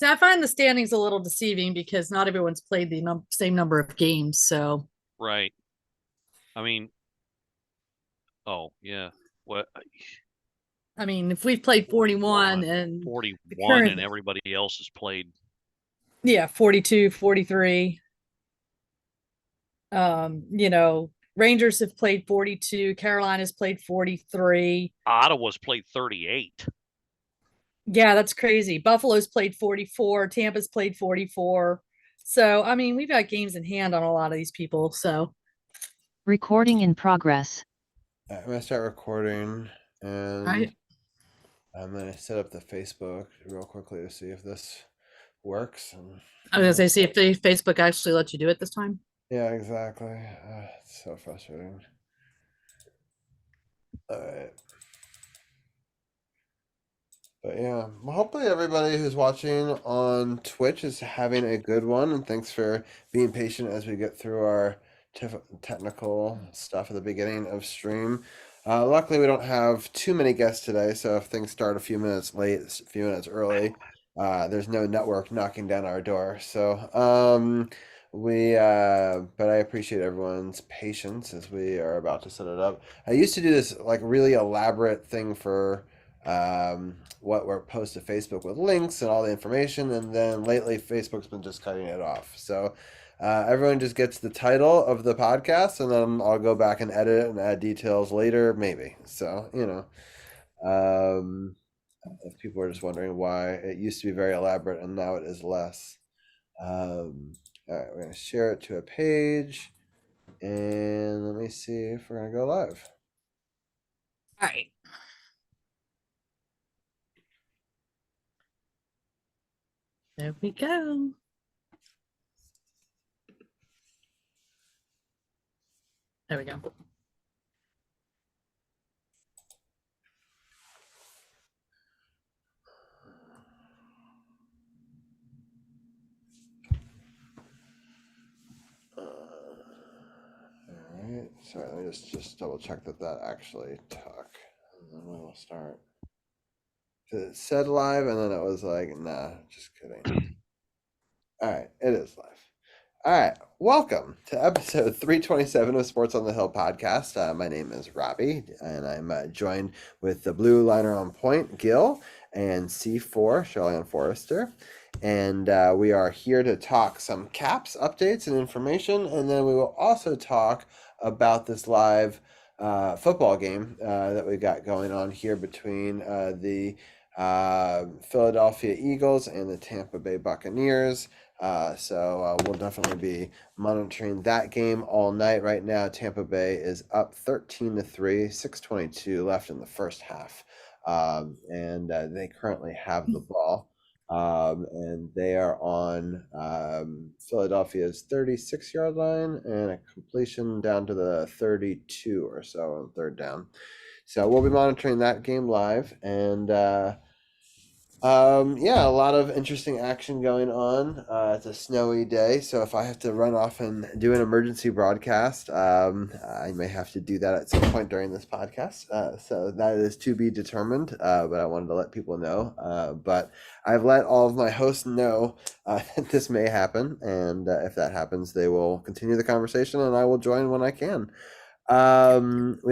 So I find the standings a little deceiving because not everyone's played the same number of games. So, Right. I mean, oh yeah. What I mean, if we've played 41 41, and the 41 and current, everybody else has played. yeah, 42, 43, Rangers have played 42, Carolina's played 43. Ottawa's played 38. Yeah, that's crazy. Buffalo's played 44, Tampa's played 44. So, I mean, we've got games in hand on a lot of these people. So, Recording in progress. I'm gonna start recording, all and right. I'm gonna set up the Facebook real quickly to see if this works. And I was going to say, see if Facebook actually lets you do it this time. yeah, exactly. It's so frustrating. All right. But yeah, well, hopefully everybody who's watching on Twitch is having a good one, and thanks for being patient as we get through our technical stuff at the beginning of stream. Luckily, we don't have too many guests today, so if things start a few minutes late, a few minutes early, there's no network knocking down our door. So, but I appreciate everyone's patience as we are about to set it up. I used to do this like really elaborate thing for what were posted to Facebook with links and all the information, and then lately Facebook's been just cutting it off. So everyone just gets the title of the podcast, and then I'll go back and edit it and add details later, maybe. So if people are just wondering why it used to be very elaborate and now it is less. All right, we're gonna share it to a page, and let me see if we're gonna go live. All right. There we go. There we go. All right, sorry, let me just double check that that actually took, and then we will start. It said live, and then it was like, nah, just kidding. All right, it is live. All right, welcome to episode 327 of Sports on the Hill podcast. My name is Robbie, and I'm joined with the blue liner on point, Gil, and C4, Shirley Forrester. And we are here to talk some caps, updates, and information. And then we will also talk about this live football game that we got going on here between the Philadelphia Eagles and the Tampa Bay Buccaneers. So we'll definitely be monitoring that game all night. Right now, Tampa Bay is up 13-3, 6:22 left in the first half. And they currently have the ball. And they are on Philadelphia's 36-yard line and a completion down to the 32 or so on third down. So we'll be monitoring that game live, and yeah, a lot of interesting action going on. It's a snowy day, so if I have to run off and do an emergency broadcast, I may have to do that at some point during this podcast. So that is to be determined, but I wanted to let people know. But I've let all of my hosts know that this may happen, and if that happens, they will continue the conversation, and I will join when I can. We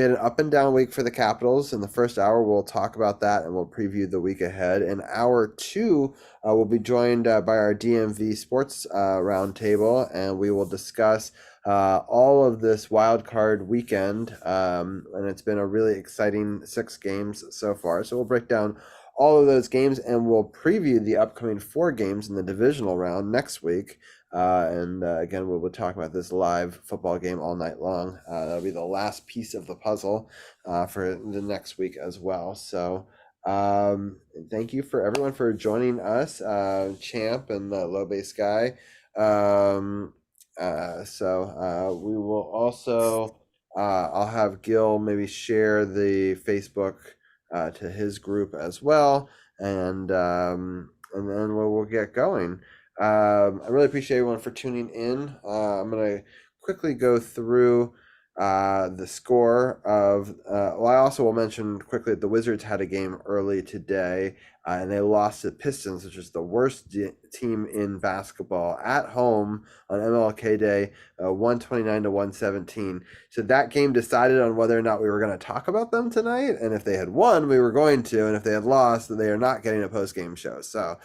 had an up and down week for the Capitals. In the first hour, we'll talk about that and we'll preview the week ahead. In hour two, we'll be joined by our DMV Sports Roundtable, and we will discuss all of this wild card weekend. And it's been a really exciting 6 games so far. So we'll break down all of those games, and we'll preview the upcoming 4 games in the divisional round next week. And again, we'll talk about this live football game all night long. That'll be the last piece of the puzzle for the next week as well. So thank you for everyone for joining us, Champ and Low Base Guy. We will also, I'll have Gil maybe share the Facebook to his group as well, and then we'll get going. I really appreciate everyone for tuning in. I'm going to quickly go through the score of, well, I also will mention quickly that the Wizards had a game early today, and they lost to Pistons, which is the worst team in basketball, at home on MLK Day, 129 to 117. So that game decided on whether or not we were going to talk about them tonight. And if they had won, we were going to. And if they had lost, then they are not getting a post-game show. So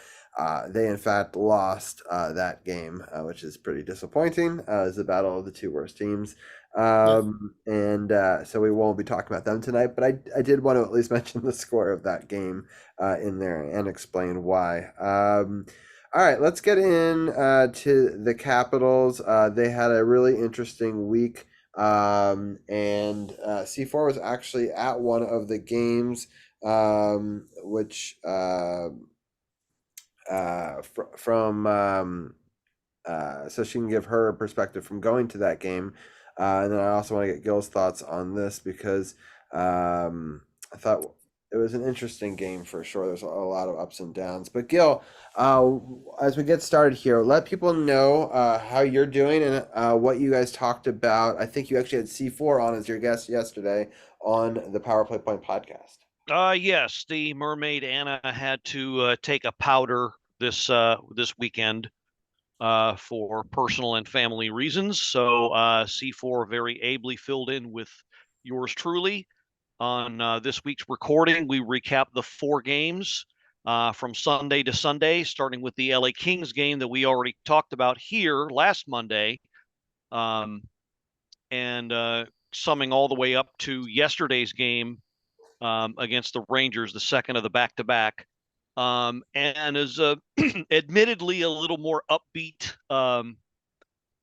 they, in fact, lost that game, which is pretty disappointing. It's the battle of the two worst teams. And so we won't be talking about them tonight, but I did want to at least mention the score of that game in there and explain why. All right, let's get in to the Capitals. They had a really interesting week, and C4 was actually at one of the games, which from so she can give her perspective from going to that game. And then I also want to get Gil's thoughts on this because I thought it was an interesting game for sure. There's a lot of ups and downs. But Gil, as we get started here, let people know how you're doing and what you guys talked about. I think you actually had C4 on as your guest yesterday on the Power Play Point podcast. Yes, the Mermaid Anna had to take a powder this weekend for personal and family reasons. So C4 very ably filled in with yours truly. On this week's recording, we recap the 4 games from Sunday to Sunday, starting with the LA Kings game that we already talked about here last Monday, and summing all the way up to yesterday's game against the Rangers, the second of the back-to-back. And is admittedly a little more upbeat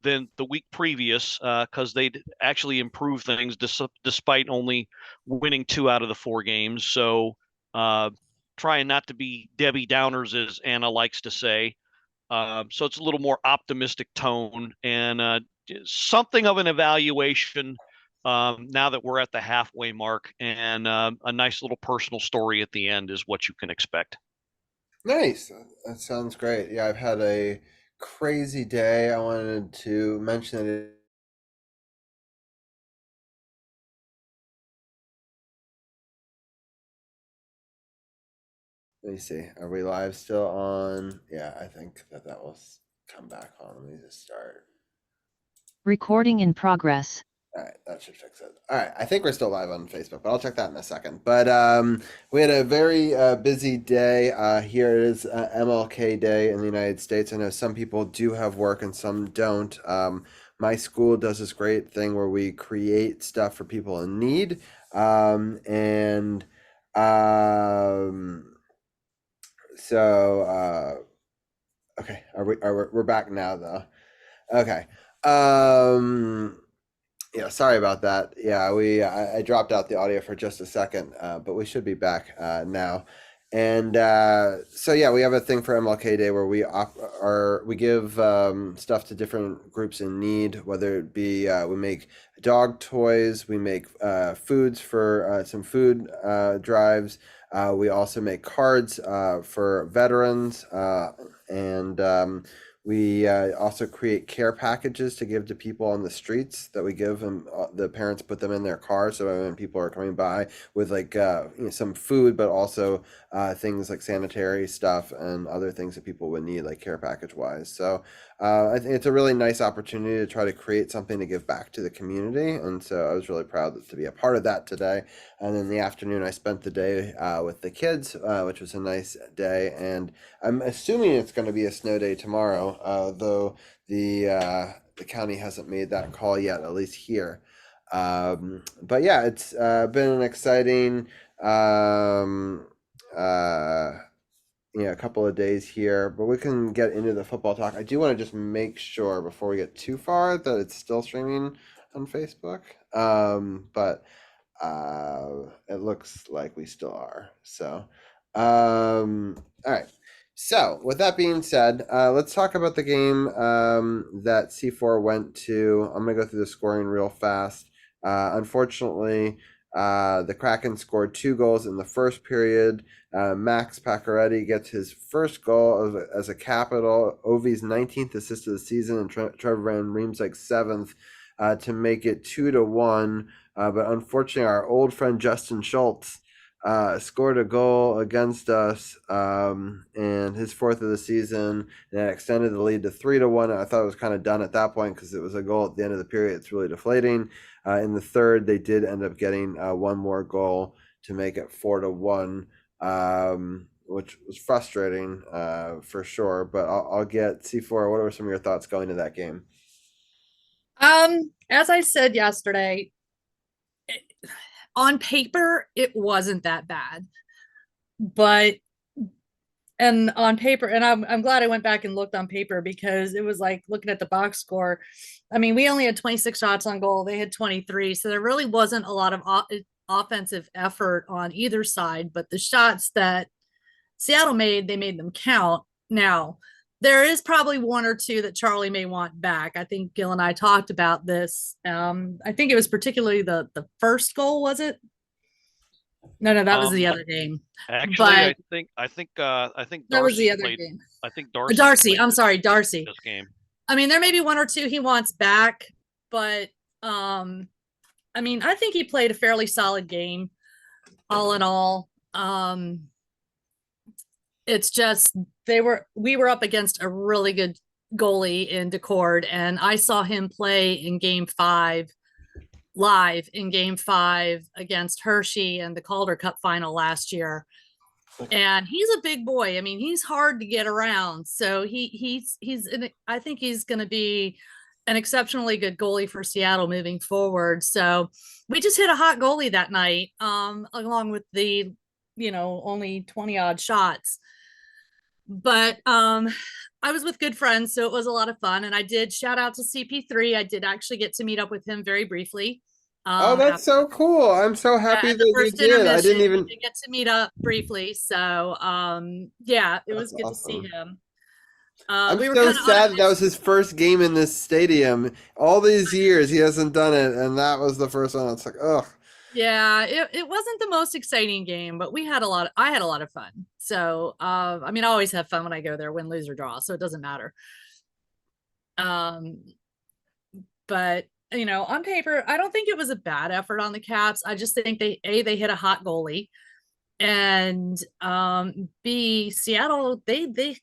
than the week previous because they'd actually improved things despite only winning 2 out of the 4 games. So trying not to be Debbie Downers, as Anna likes to say. So it's a little more optimistic tone and something of an evaluation now that we're at the halfway mark, and a nice little personal story at the end is what you can expect. Nice. That sounds great. Yeah, I've had a crazy day. I wanted to mention that let me see. Are we live still on? Yeah, I think that will come back on. Let me just start. Recording in progress. All right, that should fix it. All right, I think we're still live on Facebook, but I'll check that in a second. But we had a very busy day. Here it is MLK Day in the United States. I know some people do have work and some don't. My school does this great thing where we create stuff for people in need. So okay, we're back now though. Okay. Yeah, sorry about that. Yeah, I dropped out the audio for just a second, but we should be back now. And so yeah, we have a thing for MLK Day where we give stuff to different groups in need, whether it be we make dog toys, we make foods for some food drives. We also make cards for veterans, and we also create care packages to give to people on the streets that we give them. The parents put them in their car, so when people are coming by with like some food, but also things like sanitary stuff and other things that people would need, like care package wise. So I think it's a really nice opportunity to try to create something to give back to the community, and so I was really proud to be a part of that today. And in the afternoon, I spent the day with the kids, which was a nice day, and I'm assuming it's going to be a snow day tomorrow, though the county hasn't made that call yet, at least here. But yeah, it's been an exciting a couple of days here, but we can get into the football talk. I do want to just make sure before we get too far that it's still streaming on Facebook. But it looks like we still are. So, all right. So, with that being said, let's talk about the game that C4 went to. I'm going to go through the scoring real fast. Unfortunately, the Kraken scored 2 goals in the first period. Max Pacioretty gets his first goal as a Capital. Ovi's 19th assist of the season, and Trevor Van Riemsdyk 7th. to make it 2-1. But unfortunately, our old friend Justin Schultz scored a goal against us, and his fourth of the season, and that extended the lead to 3-1. I thought it was kind of done at that point because it was a goal at the end of the period. It's really deflating. In the third, they did end up getting one more goal to make it 4-1, which was frustrating for sure. But I'll get C4. What were some of your thoughts going to that game? As I said yesterday, on paper, it wasn't that bad, but and on paper, and I'm glad I went back and looked on paper because it was like looking at the box score. I mean, we only had 26 shots on goal, they had 23, so there really wasn't a lot of offensive effort on either side. But the shots that Seattle made, they made them count. Now, there is probably one or two that Charlie may want back. I think Gil and I talked about this. I think it was particularly the first goal, was it? No, that was the other game. Actually, But I think that was the Darcy other played. game. I think Darcy. Darcy, I'm sorry, Darcy. This game. I mean, there may be one or two he wants back, but I mean, I think he played a fairly solid game, all in all. It's just we were up against a really good goalie in Decord, and I saw him play in game 5 live in game 5 against Hershey in the Calder Cup final last year. And he's a big boy. I mean, he's hard to get around. So I think he's going to be an exceptionally good goalie for Seattle moving forward. So we just hit a hot goalie that night, along with the, only 20 odd shots. But I was with good friends, so it was a lot of fun. And I did shout out to CP3. I did actually get to meet up with him very briefly. Oh, that's so cool. I'm so happy that you did. I didn't even get to meet up briefly. So yeah, it was good to see him. I'm so sad that was his first game in this stadium. All these years he hasn't done it, and that was the first one. It's like, ugh. Yeah, it wasn't the most exciting game, but I had a lot of fun. So I mean, I always have fun when I go there, win, lose, or draw, so it doesn't matter. But on paper, I don't think it was a bad effort on the Caps. I just think they hit a hot goalie, and B, Seattle, they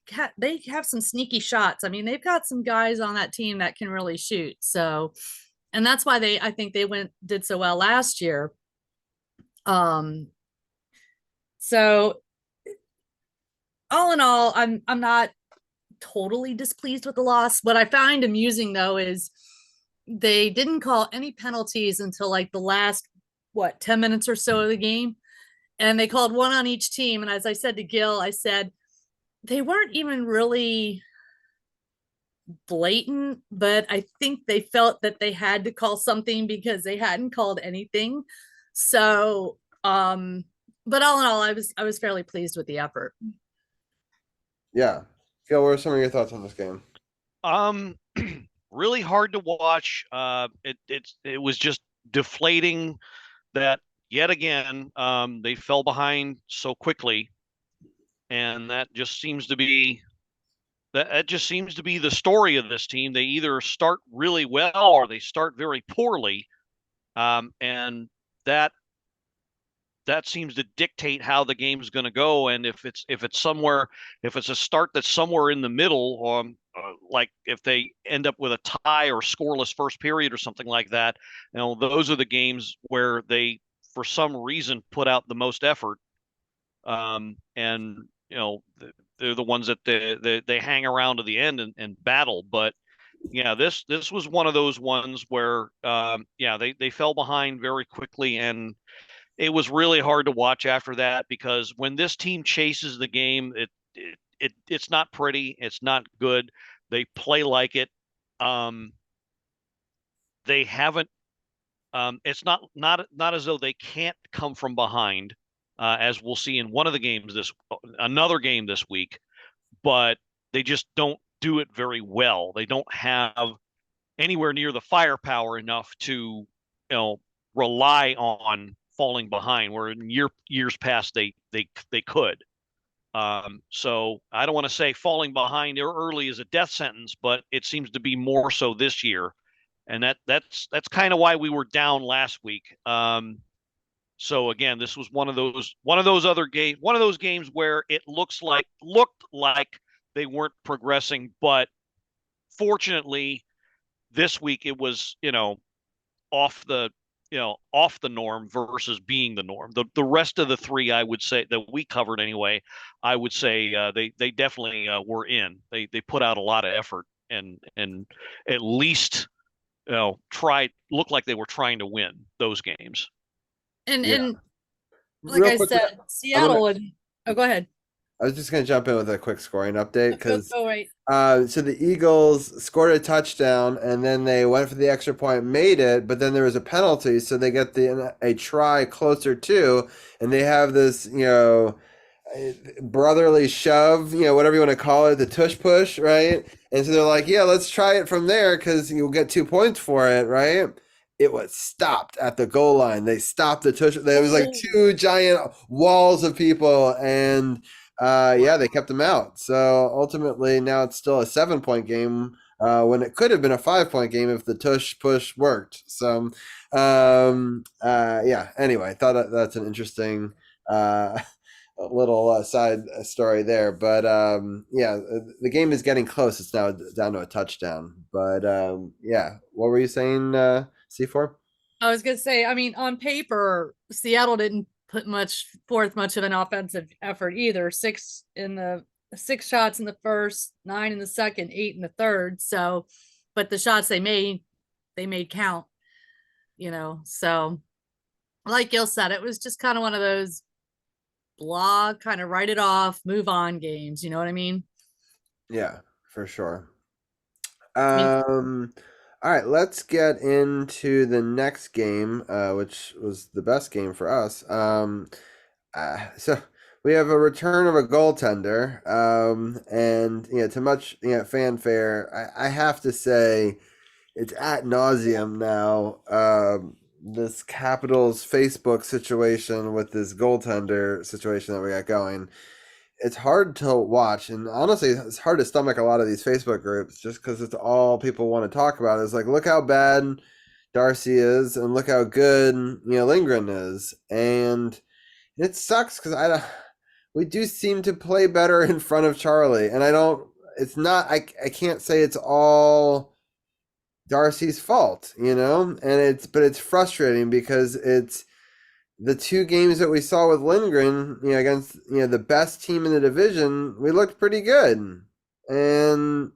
have some sneaky shots. I mean, they've got some guys on that team that can really shoot. So, and that's why I think they did so well last year. So all in all, I'm not totally displeased with the loss. What I find amusing though is they didn't call any penalties until like the last 10 minutes or so of the game, and they called one on each team. And as I said to Gil, I said they weren't even really blatant, but I think they felt that they had to call something because they hadn't called anything. So but all in all, I was fairly pleased with the effort. Yeah. Gil, what are some of your thoughts on this game? Really hard to watch. It was just deflating that yet again they fell behind so quickly, and that just seems to be the story of this team. They either start really well or they start very poorly, and that seems to dictate how the game's going to go. And if it's a start that's somewhere in the middle, like if they end up with a tie or scoreless first period or something like that, those are the games where they, for some reason, put out the most effort. And they're the ones that they hang around to the end and battle. But yeah, this was one of those ones where they fell behind very quickly, and it was really hard to watch after that, because when this team chases the game, it's not pretty, it's not good. They play like it. They haven't. It's not as though they can't come from behind, as we'll see in another game this week, but they just don't do it very well. They don't have anywhere near the firepower enough to, rely on falling behind, where in years past they could. So I don't want to say falling behind early is a death sentence, but it seems to be more so this year. and that's kind of why we were down last week. So again, this was one of those games where it looked like they weren't progressing, but fortunately, this week it was off the off the norm versus being the norm. The rest of the three, I would say, that we covered anyway, I would say they definitely were in. They put out a lot of effort and at least looked like they were trying to win those games. And Yeah. and like Real I quick, said, Seattle would. Oh, go ahead. I was just going to jump in with a quick scoring update because Go right. so the Eagles scored a touchdown and then they went for the extra point, made it, but then there was a penalty, so they get a try closer to, and they have this brotherly shove, whatever you want to call it, the tush push, right? And so they're like, yeah, let's try it from there because you'll get 2 points for it, right? It was stopped at the goal line. They stopped the tush. There was like two giant walls of people, and they kept them out. So ultimately, now it's still a 7-point game when it could have been a 5-point game if the tush push worked. So, Anyway, I thought that's an interesting little side story there. But the game is getting close. It's now down to a touchdown. But what were you saying, C4? I was gonna say, I mean, on paper, Seattle didn't put much of an offensive effort either. 6 shots in the first, 9 in the second, 8 in the third. So, but the shots they made count. So like Gil said, it was just kind of one of those kind of write it off, move on games. You know what I mean? Yeah, for sure. All right, let's get into the next game, which was the best game for us. So we have a return of a goaltender, and to much fanfare, I have to say it's ad nauseum now. This Capitals Facebook situation with this goaltender situation that we got going. It's hard to watch, and honestly, it's hard to stomach a lot of these Facebook groups just because it's all people want to talk about. It's like, look how bad Darcy is, and look how good Lindgren is, and it sucks because we do seem to play better in front of Charlie, and I can't say it's all Darcy's fault, and it's frustrating because it's the 2 games that we saw with Lindgren, against the best team in the division, we looked pretty good, and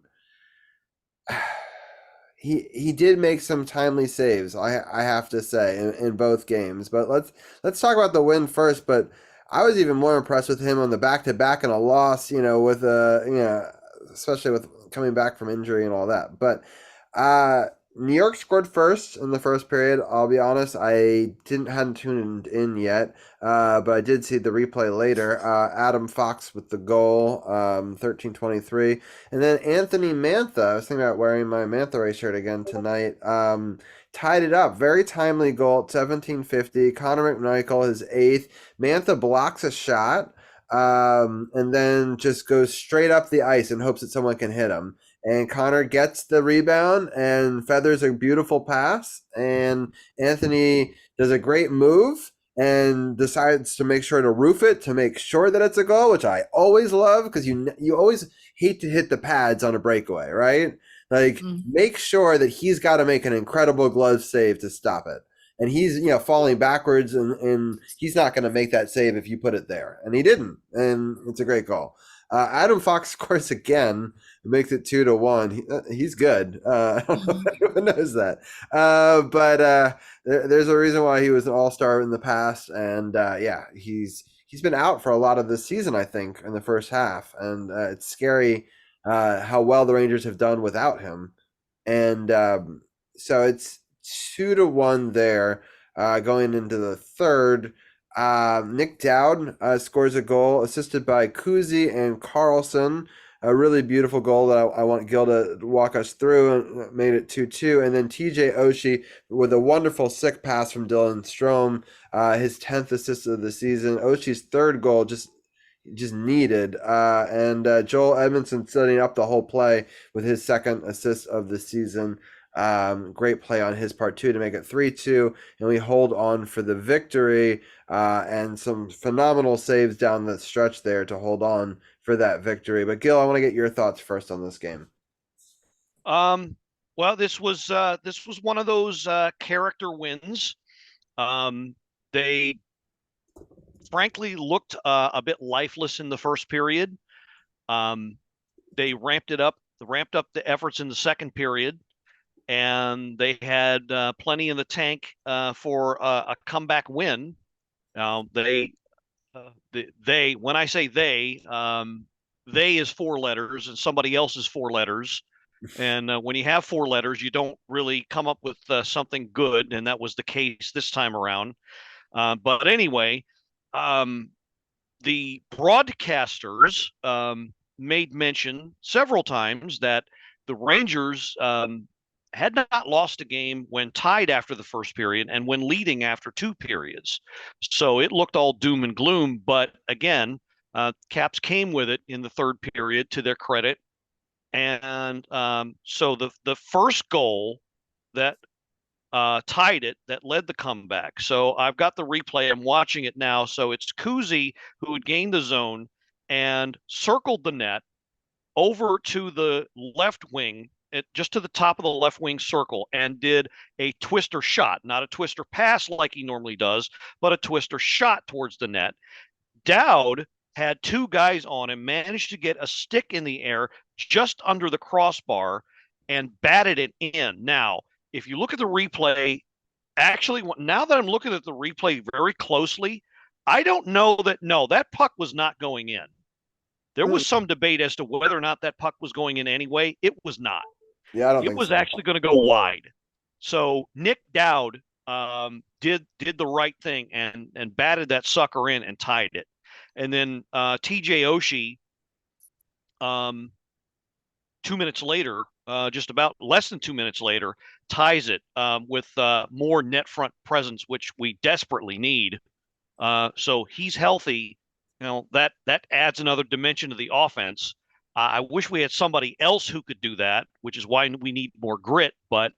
he did make some timely saves. I have to say in both games. But let's talk about the win first. But I was even more impressed with him on the back-to-back and a loss. With especially with coming back from injury and all that. But New York scored first in the first period. I'll be honest, I hadn't tuned in yet, but I did see the replay later. Adam Fox with the goal, 13:23, and then Anthony Mantha. I was thinking about wearing my Mantha Ray shirt again tonight. Tied it up. Very timely goal, 17:50. Connor McMichael, his 8th. Mantha blocks a shot, and then just goes straight up the ice and hopes that someone can hit him. And Connor gets the rebound and feathers a beautiful pass. And Anthony does a great move and decides to make sure to roof it to make sure that it's a goal, which I always love because you always hate to hit the pads on a breakaway, right? Like, make sure that he's got to make an incredible glove save to stop it. And he's falling backwards, and he's not going to make that save if you put it there. And he didn't. And it's a great goal. Adam Fox scores again, makes it 2-1. He's good. I don't know if anyone knows that. But there's a reason why he was an all-star in the past, and he's been out for a lot of this season, I think, in the first half, and it's scary how well the Rangers have done without him. And so it's 2-1 there, going into the third. Nick Dowd scores a goal, assisted by Kuzi and Carlson. A really beautiful goal that I want Gil to walk us through, and made it 2-2. And then TJ Oshie with a wonderful sick pass from Dylan Strome, his 10th assist of the season. Oshie's 3rd goal just needed. And Joel Edmondson setting up the whole play with his 2nd assist of the season. Great play on his part too to make it 3-2, and we hold on for the victory. And some phenomenal saves down the stretch there to hold on for that victory. But Gil, I want to get your thoughts first on this game. Well, this was one of those character wins. They frankly looked a bit lifeless in the first period. They ramped up the efforts in the second period, and they had plenty in the tank for a comeback win. Now they when I say they is 4 letters and somebody else is 4 letters. And when you have 4 letters, you don't really come up with something good, and that was the case this time around. But anyway, the broadcasters made mention several times that the Rangers had not lost a game when tied after the first period and when leading after 2 periods. So it looked all doom and gloom. But again, Caps came with it in the third period, to their credit. And so the first goal that tied it, that led the comeback. So I've got the replay. I'm watching it now. So it's Kuzi who had gained the zone and circled the net over to the left wing, just to the top of the left wing circle, and did a twister shot, not a twister pass like he normally does, but a twister shot towards the net. Dowd had 2 guys on him, managed to get a stick in the air just under the crossbar and batted it in. Now, if you look at the replay, actually, now that I'm looking at the replay very closely, I don't know that puck was not going in. There was some debate as to whether or not that puck was going in anyway. It was not. Yeah, I don't It think was so. actually going to go wide. So Nick Dowd did the right thing and batted that sucker in and tied it. And then TJ Oshie, 2 minutes later, just about less than 2 minutes later, ties it with more net front presence, which we desperately need. So he's healthy. That adds another dimension to the offense. I wish we had somebody else who could do that, which is why we need more grit. But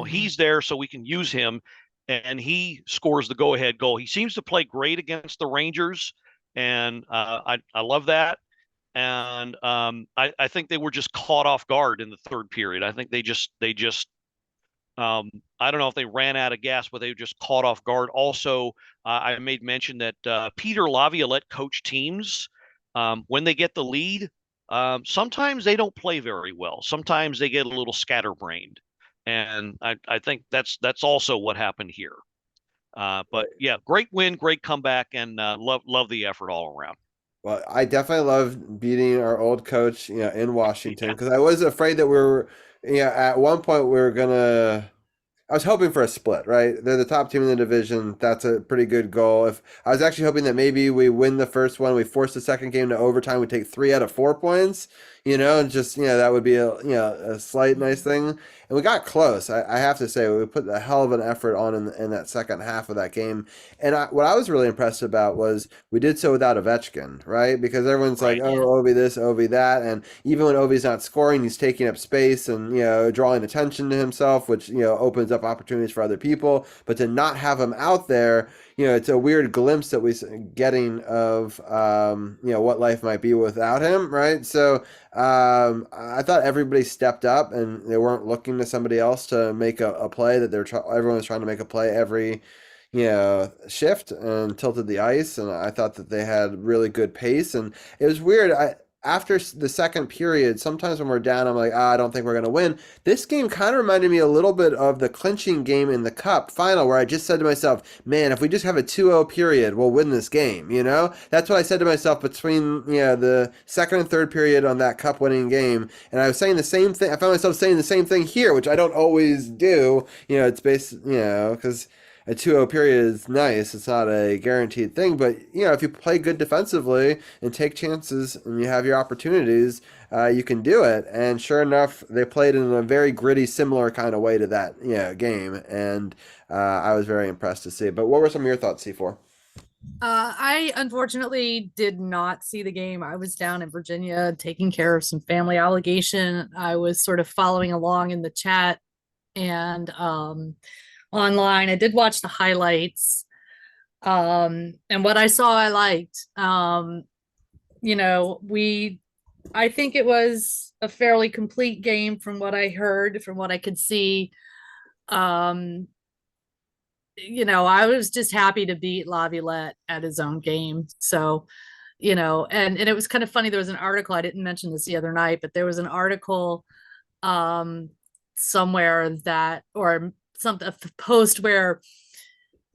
he's there, so we can use him, and he scores the go-ahead goal. He seems to play great against the Rangers, and I love that. And I think they were just caught off guard in the third period. I think they just I don't know if they ran out of gas, but they were just caught off guard. Also, I made mention that Peter Laviolette coach teams when they get the lead. Sometimes they don't play very well. Sometimes they get a little scatterbrained, and I think that's also what happened here. But yeah, great win, great comeback, and love the effort all around. Well, I definitely love beating our old coach, in Washington, because I was afraid that at one point we were gonna. I was hoping for a split, right? They're the top team in the division. That's a pretty good goal. If I was actually hoping that maybe we win the first one, we force the second game to overtime, we take 3 out of 4 points, and just that would be a slight nice thing. And we got close. I have to say we put a hell of an effort on in that second half of that game. And what I was really impressed about was we did so without Ovechkin, right? Because everyone's Right. like, oh, Ovi this, Ovi that, and even when Ovi's not scoring, he's taking up space and drawing attention to himself, which opens up opportunities for other people. But to not have him out there, it's a weird glimpse that we're getting of what life might be without him, right? So I thought everybody stepped up and they weren't looking to somebody else to make a play. That everyone was trying to make a play every shift and tilted the ice, and I thought that they had really good pace. And it was weird. After the second period, sometimes when we're down, I'm like, I don't think we're going to win. This game kind of reminded me a little bit of the clinching game in the Cup final, where I just said to myself, man, if we just have a 2-0 period, we'll win this game, That's what I said to myself between, the second and third period on that Cup winning game. And I was saying the same thing. I found myself saying the same thing here, which I don't always do. It's based, because a 2-0 period is nice. It's not a guaranteed thing, but if you play good defensively and take chances and you have your opportunities, you can do it. And sure enough, they played in a very gritty, similar kind of way to that game, and I was very impressed to see. But what were some of your thoughts, C4? I unfortunately did not see the game. I was down in Virginia taking care of some family obligation. I was sort of following along in the chat and online. I did watch the highlights. And what I saw I liked. You know, I think it was a fairly complete game from what I heard, from what I could see. Um, you know, I was just happy to beat Laviolette at his own game. So, you know, and it was kind of funny. There was an article, I didn't mention this the other night, but there was an article um somewhere that, or something, a post where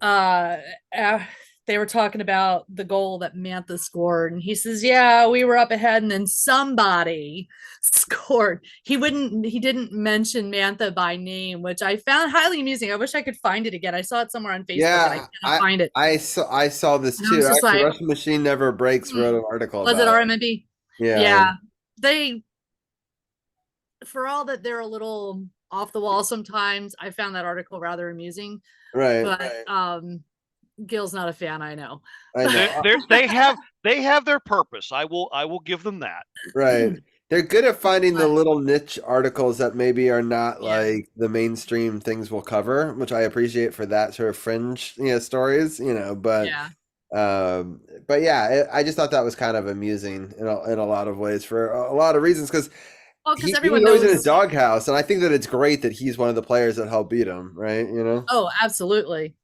uh, uh they were talking about the goal that Mantha scored, and he says, yeah, we were up ahead and then somebody scored. He didn't mention Mantha by name, which I found highly amusing. I wish I could find it again. I saw it somewhere on Facebook and I Yeah, cannot find it. I saw this And I was too. just Actually, like, Russian Machine Never Breaks wrote an article was it about it. RMNB? Yeah, Yeah. They, for all that they're a little off the wall sometimes, I found that article rather amusing. right. But Gil's not a fan, I know. I know. They have their purpose. I will give them that. Right. They're good at finding the But- little niche articles that maybe are not Yeah. like the mainstream things we'll cover, which I appreciate for that sort of fringe, stories, Yeah. but yeah, I just thought that was kind of amusing in a lot of ways for a lot of reasons because Well, because he everyone was always in his knows. doghouse, and I think that it's great that he's one of the players that helped beat him, right? Oh, absolutely.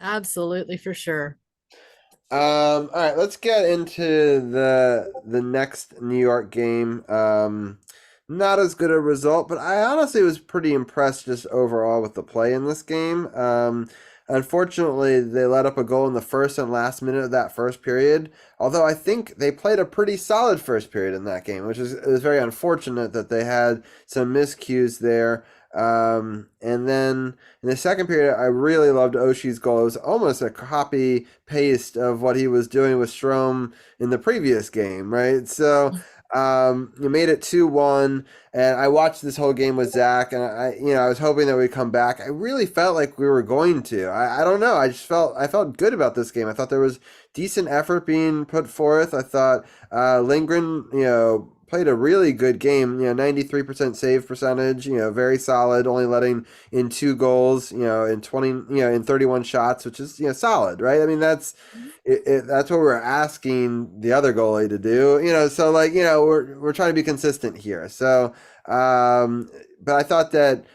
Absolutely, for sure. All right, let's get into the next New York game. Not as good a result, but I honestly was pretty impressed just overall with the play in this game. Unfortunately, they let up a goal in the first and last minute of that first period. Although I think they played a pretty solid first period in that game, which it was very unfortunate that they had some miscues there. And then in the second period, I really loved Oshi's goal. It was almost a copy paste of what he was doing with Strom in the previous game, right? So you made it 2-1, and I watched this whole game with Zach, and I was hoping that we'd come back. I really felt like we were going to. I don't know. I felt good about this game. I thought there was decent effort being put forth. I thought Lindgren, played a really good game, 93% save percentage, very solid, only letting in 2 goals, in 20, in 31 shots, which is, solid, right? I mean, that's that's what we're asking the other goalie to do, so like, we're trying to be consistent here. So, but I thought that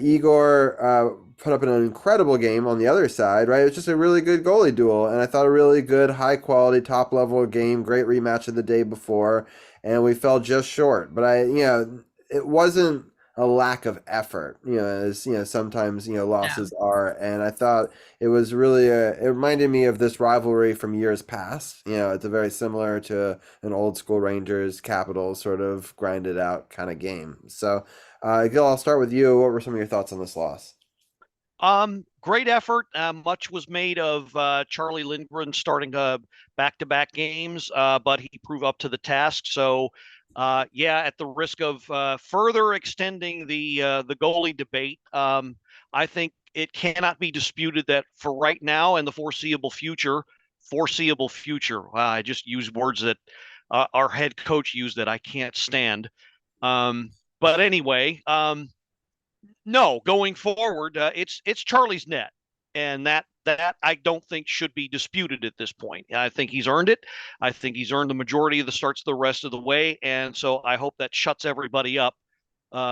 Igor put up an incredible game on the other side, right? It was just a really good goalie duel, and I thought a really good, high quality, top level game. Great rematch of the day before, and we fell just short. But it wasn't a lack of effort, as sometimes losses are. And I thought it was really it reminded me of this rivalry from years past. It's a very similar to an old school Rangers Capitals sort of grinded out kind of game. So. Gil, I'll start with you. What were some of your thoughts on this loss? Great effort. Much was made of Charlie Lindgren starting back-to-back games, but he proved up to the task. So, yeah, at the risk of further extending the goalie debate, I think it cannot be disputed that for right now and the foreseeable future, I just used words that our head coach used that I can't stand. But anyway, no, going forward, it's Charlie's net, and that I don't think should be disputed at this point. I think he's earned it. I think he's earned the majority of the starts the rest of the way, and so I hope that shuts everybody up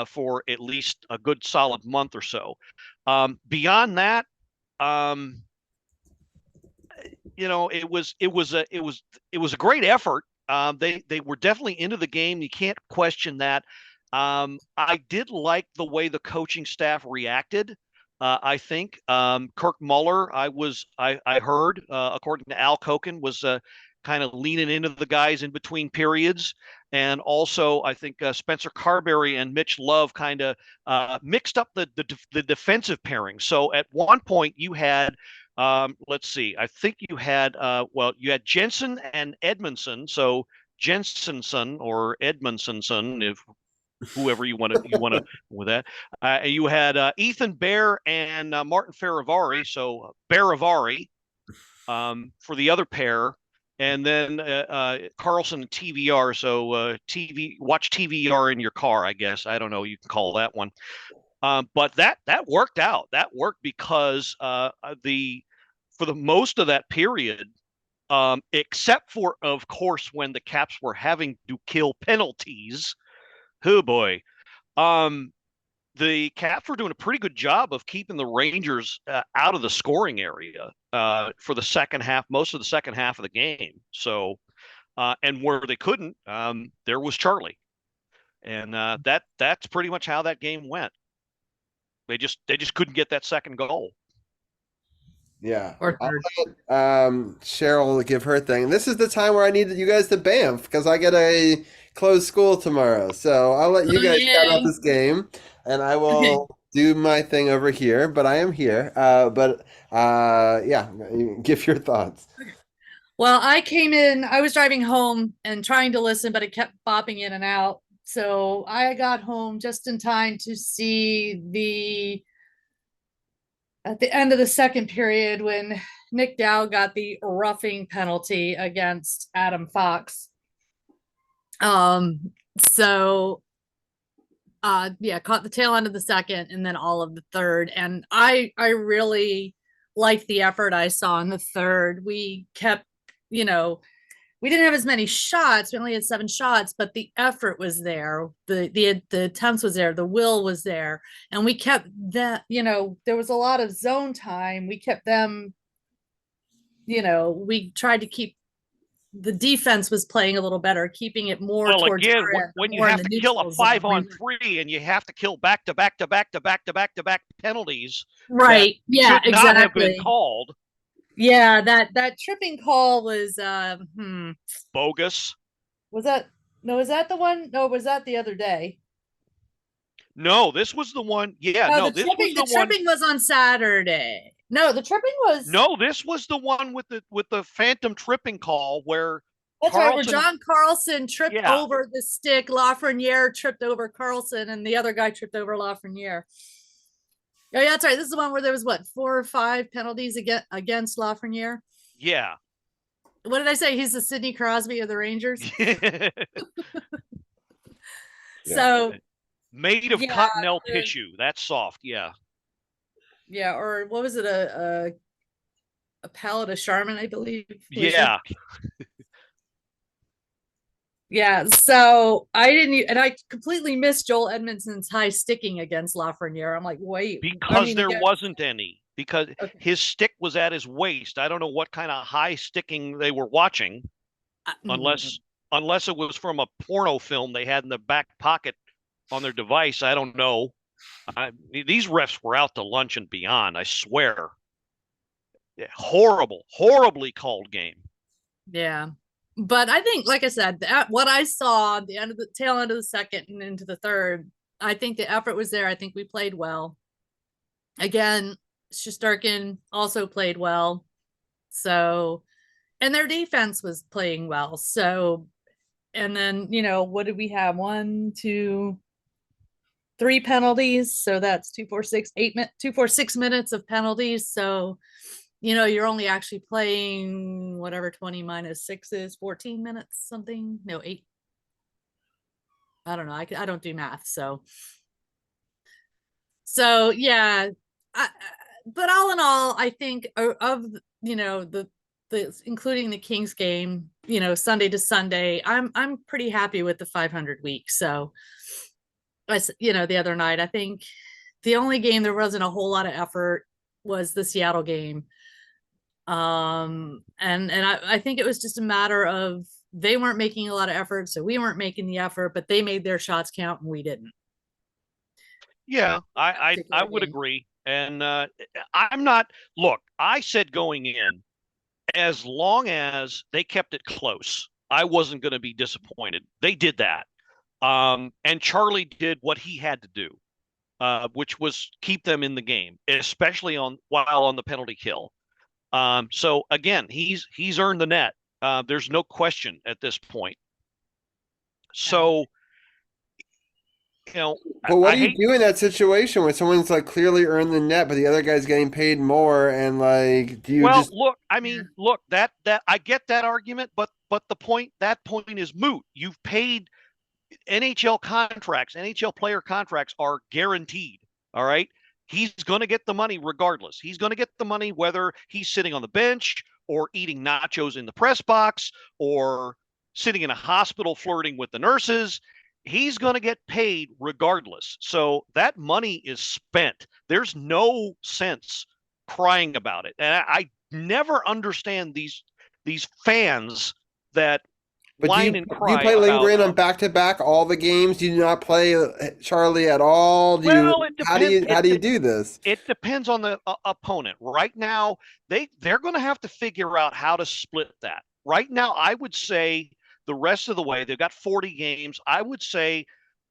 for at least a good solid month or so. Beyond that, it was a great effort. They were definitely into the game. You can't question that. I did like the way the coaching staff reacted. I think Kirk Muller, I heard, according to Al Koken, was kind of leaning into the guys in between periods, and also I think Spencer Carberry and Mitch Love kind of mixed up the defensive pairing. So at one point you had. Let's see. I think you had you had Jensen and Edmondson. So Jensenson or Edmondsonson, if whoever you want to with that. You had Ethan Bear and Martin Faravari. So Baravari for the other pair, and then Carlson and TVR. So watch TVR in your car, I guess. I don't know. You can call that one. But that worked out. That worked because for the most of that period, except for, of course, when the Caps were having to kill penalties. Oh boy. The Caps were doing a pretty good job of keeping the Rangers out of the scoring area for the second half, most of the second half of the game. So, and where they couldn't, there was Charlie, and that's pretty much how that game went. They just couldn't get that second goal. Yeah. Or I'll third. let Cheryl give her thing. This is the time where I need you guys to bamf because I get a closed school tomorrow. So I'll let you Oh, guys shout out yay. this game, and I Okay. will do my thing over here. But I am here. Yeah, give your thoughts. Well, I came in, I was driving home and trying to listen, but it kept bopping in and out. So I got home just in time to see at the end of the second period when Nick Dow got the roughing penalty against Adam Fox. So yeah, caught the tail end of the second and then all of the third. And I really liked the effort I saw in the third. We kept, we didn't have as many shots. We only had 7 shots, but the effort was there. The attempts was there. The will was there. And we kept that, there was a lot of zone time. We kept them, we tried to keep the defense was playing a little better, keeping it more Well, towards again, our end, when you more in have the to kill a neutral zone. 5-on-3 and you have to kill back to back to back to back to back to back penalties that Right. Yeah, should not have been exactly. called, Yeah, that tripping call was bogus. was that no, was that the one? No, was that the other day? No, this was the one. Yeah, No, no, this was the the one. tripping was on Saturday. No, the tripping was No, this was the one with the phantom tripping call where that's right, where Carlson. John Carlson tripped Yeah, over the stick, Lafreniere tripped over Carlson, and the other guy tripped over Lafreniere. Oh, yeah, that's right. This is the one where there was what, 4 or 5 penalties against Lafreniere. yeah. What did I say? He's the Sidney Crosby of the Rangers. So Made of yeah, cottonelle tissue. That's soft. Yeah. yeah, or what was it? A pallet of Charmin, I believe. Yeah. Yeah, so I didn't, and I completely missed Joel Edmondson's high sticking against Lafreniere. I'm like, wait, I Because mean, there again, wasn't any. Because okay. his stick was at his waist. I don't know what kind of high sticking they were watching, unless it was from a porno film they had in the back pocket on their device. I don't know. These refs were out to lunch and beyond. I swear. Yeah, horribly called game. Yeah, but I think, like I said, that what I saw at the end of the tail end of the second and into the third, I think the effort was there. I think we played well. Again, Shesterkin also played well. So, and their defense was playing well. So, and then, what did we have? 1, 2, 3 penalties. So that's 2, 4, 6, 8 2, 4, 6 minutes of penalties. So, you're only actually playing whatever 20 minus 6 is, 14 minutes, something. No, 8. I don't know. I don't do math. So yeah. But all in all, I think of, the including the Kings game, Sunday to Sunday, I'm pretty happy with the 500 week. So the other night, I think the only game there wasn't a whole lot of effort was the Seattle game. And I think it was just a matter of they weren't making a lot of effort, so we weren't making the effort, but they made their shots count and we didn't. Yeah, I would agree. And I'm not, look, I said going in, as long as they kept it close, I wasn't going to be disappointed. They did that. And Charlie did what he had to do, which was keep them in the game, especially while on the penalty kill. So again, he's earned the net. There's no question at this point. So But what I do you hate. do in that situation where someone's like clearly earned the net, but the other guy's getting paid more, and like, do you Well, just? look, I Yeah. mean, look, that I get that argument, but that point is moot. You've paid NHL player contracts are guaranteed. All right. He's going to get the money regardless. He's going to get the money whether he's sitting on the bench or eating nachos in the press box or sitting in a hospital flirting with the nurses. He's going to get paid regardless. So that money is spent. There's no sense crying about it. And I never understand these fans that But whine and do you cry play about. Lindgren on back to back all the games? Do you not play Charlie at all? Do you? Well, it How do depends. you? How do you do this? It depends on the opponent. Right now, they're going to have to figure out how to split that. Right now, I would say the rest of the way they've got 40 games. I would say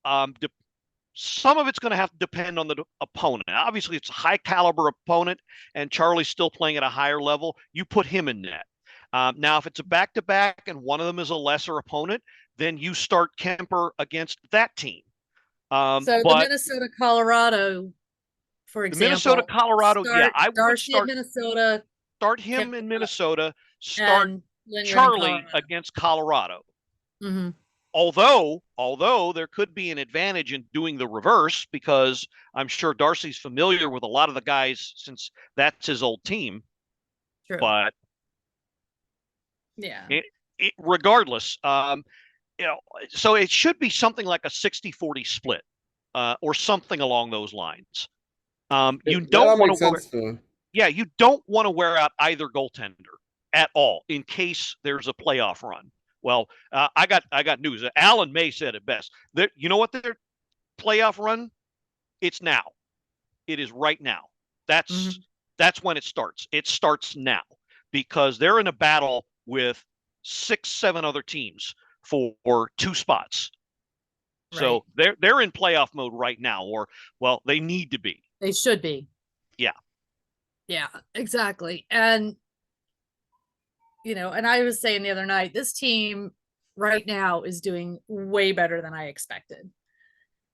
some of it's going to have to depend on the opponent. Obviously, it's a high caliber opponent, and Charlie's still playing at a higher level. You put him in net. Now, if it's a back to back and one of them is a lesser opponent, then you start Kemper against that team. So the But Minnesota Colorado, for the example, Minnesota Colorado, yeah, start I would Darcy at Minnesota start him in Kemper Minnesota, start and Lindgren in Charlie Colorado. against Colorado. Mm-hmm. Although there could be an advantage in doing the reverse because I'm sure Darcy's familiar with a lot of the guys since that's his old team. True. But yeah. Regardless, so it should be something like a 60-40 split or something along those lines. You That don't all want makes to wear, sense to me. yeah, you don't want to wear out either goaltender at all in case there's a playoff run. Well, I got news. Alan May said it best. You know what their playoff run? It's now. It is right now. That's when it starts. It starts now because they're in a battle with 6-7 other teams for 2 spots. Right. So they're in playoff mode right now, or well, they need to be. They should be. Yeah. Yeah, exactly. And and I was saying the other night, this team right now is doing way better than I expected.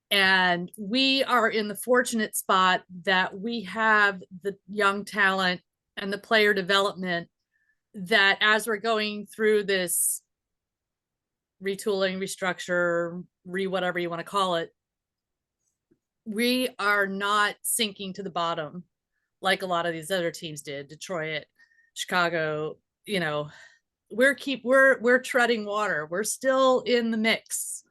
And we are in the fortunate spot that we have the young talent and the player development that as we're going through this retooling, restructure, whatever you want to call it, we are not sinking to the bottom like a lot of these other teams did. Detroit, Chicago, we're treading water. We're still in the mix.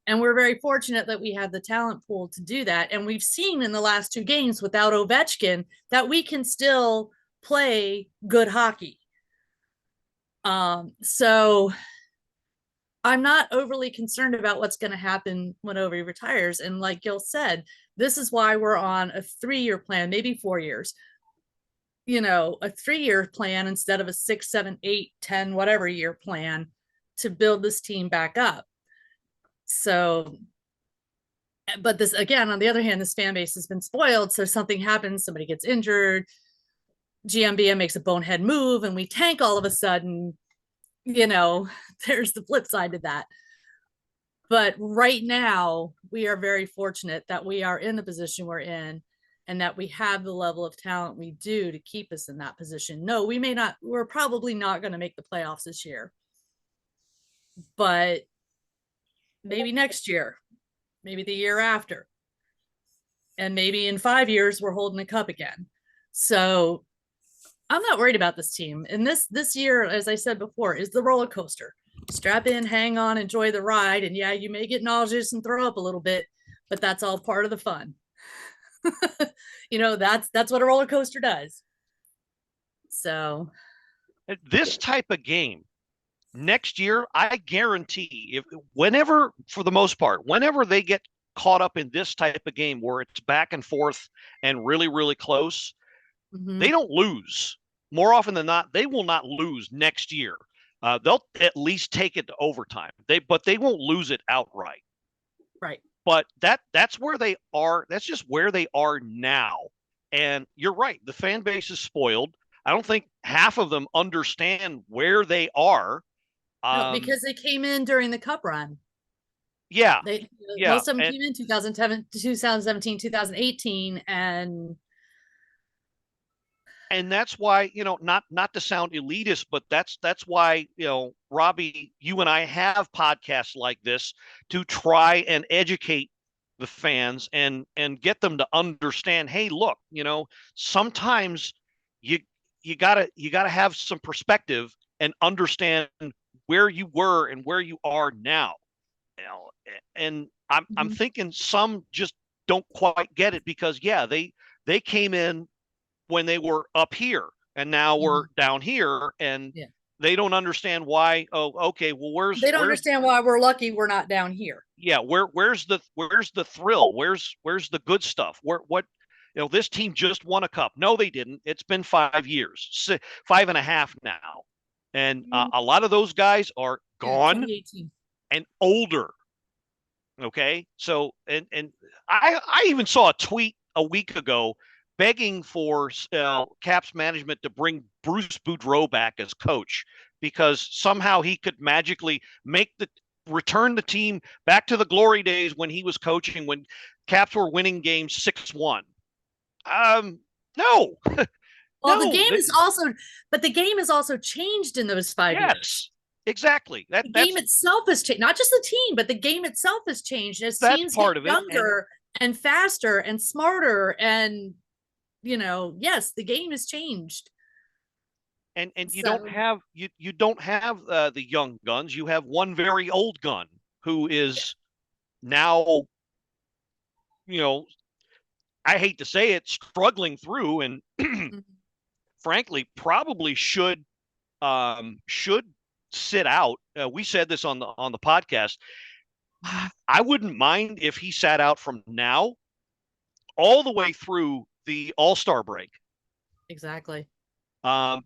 And we're very fortunate that we have the talent pool to do that. And we've seen in the last 2 games without Ovechkin that we can still play good hockey. So I'm not overly concerned about what's going to happen when Ovi retires. And like Gil said, this is why we're on a 3-year plan, maybe 4 years. A 3-year plan instead of a 6, 7, 8, 10, whatever year plan to build this team back up. So, but this again, on the other hand, this fan base has been spoiled. So something happens, somebody gets injured, GMBM makes a bonehead move, and we tank all of a sudden. There's the flip side to that. But right now, we are very fortunate that we are in the position we're in and that we have the level of talent we do to keep us in that position. No, we're probably not going to make the playoffs this year. But maybe next year, maybe the year after. And maybe in 5 years, we're holding a cup again. So I'm not worried about this team. And this year, as I said before, is the roller coaster. Strap in, hang on, enjoy the ride. And yeah, you may get nauseous and throw up a little bit, but that's all part of the fun. That's what a roller coaster does. So This type of game next year, I guarantee whenever, for the most part, whenever they get caught up in this type of game where it's back and forth and really, really close, they don't lose. More often than not, they will not lose next year. They'll at least take it to overtime. But they won't lose it outright. Right. But that's where they are. That's just where they are now. And you're right. The fan base is spoiled. I don't think half of them understand where they are. No, because they came in during the cup run. Yeah. They Yeah. most of them And, came in 2017, 2018, and that's why, not to sound elitist, but that's why, Robbie, you and I have podcasts like this to try and educate the fans and get them to understand, hey, look, sometimes you you gotta have some perspective and understand where you were and where you are now. you know and I'm Mhm. thinking some just don't quite get it, because yeah, they came in when they were up here, and now we're down here, and Yeah. they don't understand why. Oh, okay, well, They don't understand why we're lucky we're not down here. yeah, where's the thrill? Where's the good stuff? What this team just won a cup. No, they didn't. It's been 5 years, 5.5 now, and a lot of those guys are Yeah, gone 2018. and older. Okay, so and I even saw a tweet a week ago begging for Caps management to bring Bruce Boudreau back as coach, because somehow he could magically return the team back to the glory days when he was coaching, when Caps were winning games 6-1. No, Well, the no, game is also, but the game has also changed in those 5 years. yes, exactly. The game itself has changed, not just the team, but the game itself has changed as that's teams part get of it. younger and faster and smarter, and yes, the game has changed. And you don't have you don't have the young guns. You have one very old gun who is now, I hate to say it, struggling through, and frankly probably should sit out. We said this on the podcast. I wouldn't mind if he sat out from now all the way through the All-Star break. Exactly.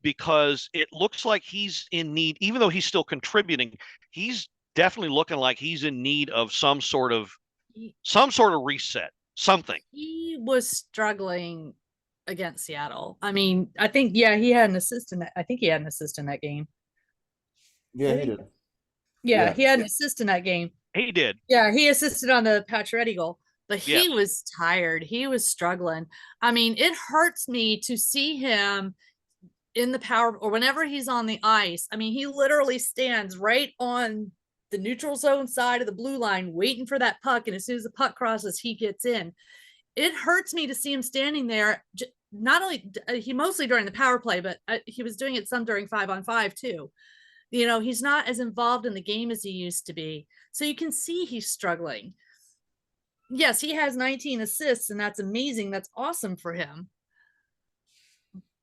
Because it looks like he's in need, even though he's still contributing, he's definitely looking like he's in need of some sort of reset, something. He was struggling against Seattle. I mean, I think, yeah, he had an assist in that. I think he had an assist in that game. Yeah, he did. Yeah, he had an assist in that game. He did. Yeah, he assisted on the Pacioretty goal, but he Yes. was tired. He was struggling. I mean, it hurts me to see him in the power, or whenever he's on the ice. I mean, he literally stands right on the neutral zone side of the blue line waiting for that puck, and as soon as the puck crosses, he gets in. It hurts me to see him standing there. Not only he mostly during the power play, but he was doing it some during 5-on-5 too. He's not as involved in the game as he used to be, so you can see he's struggling. Yes, he has 19 assists, and that's amazing. That's awesome for him,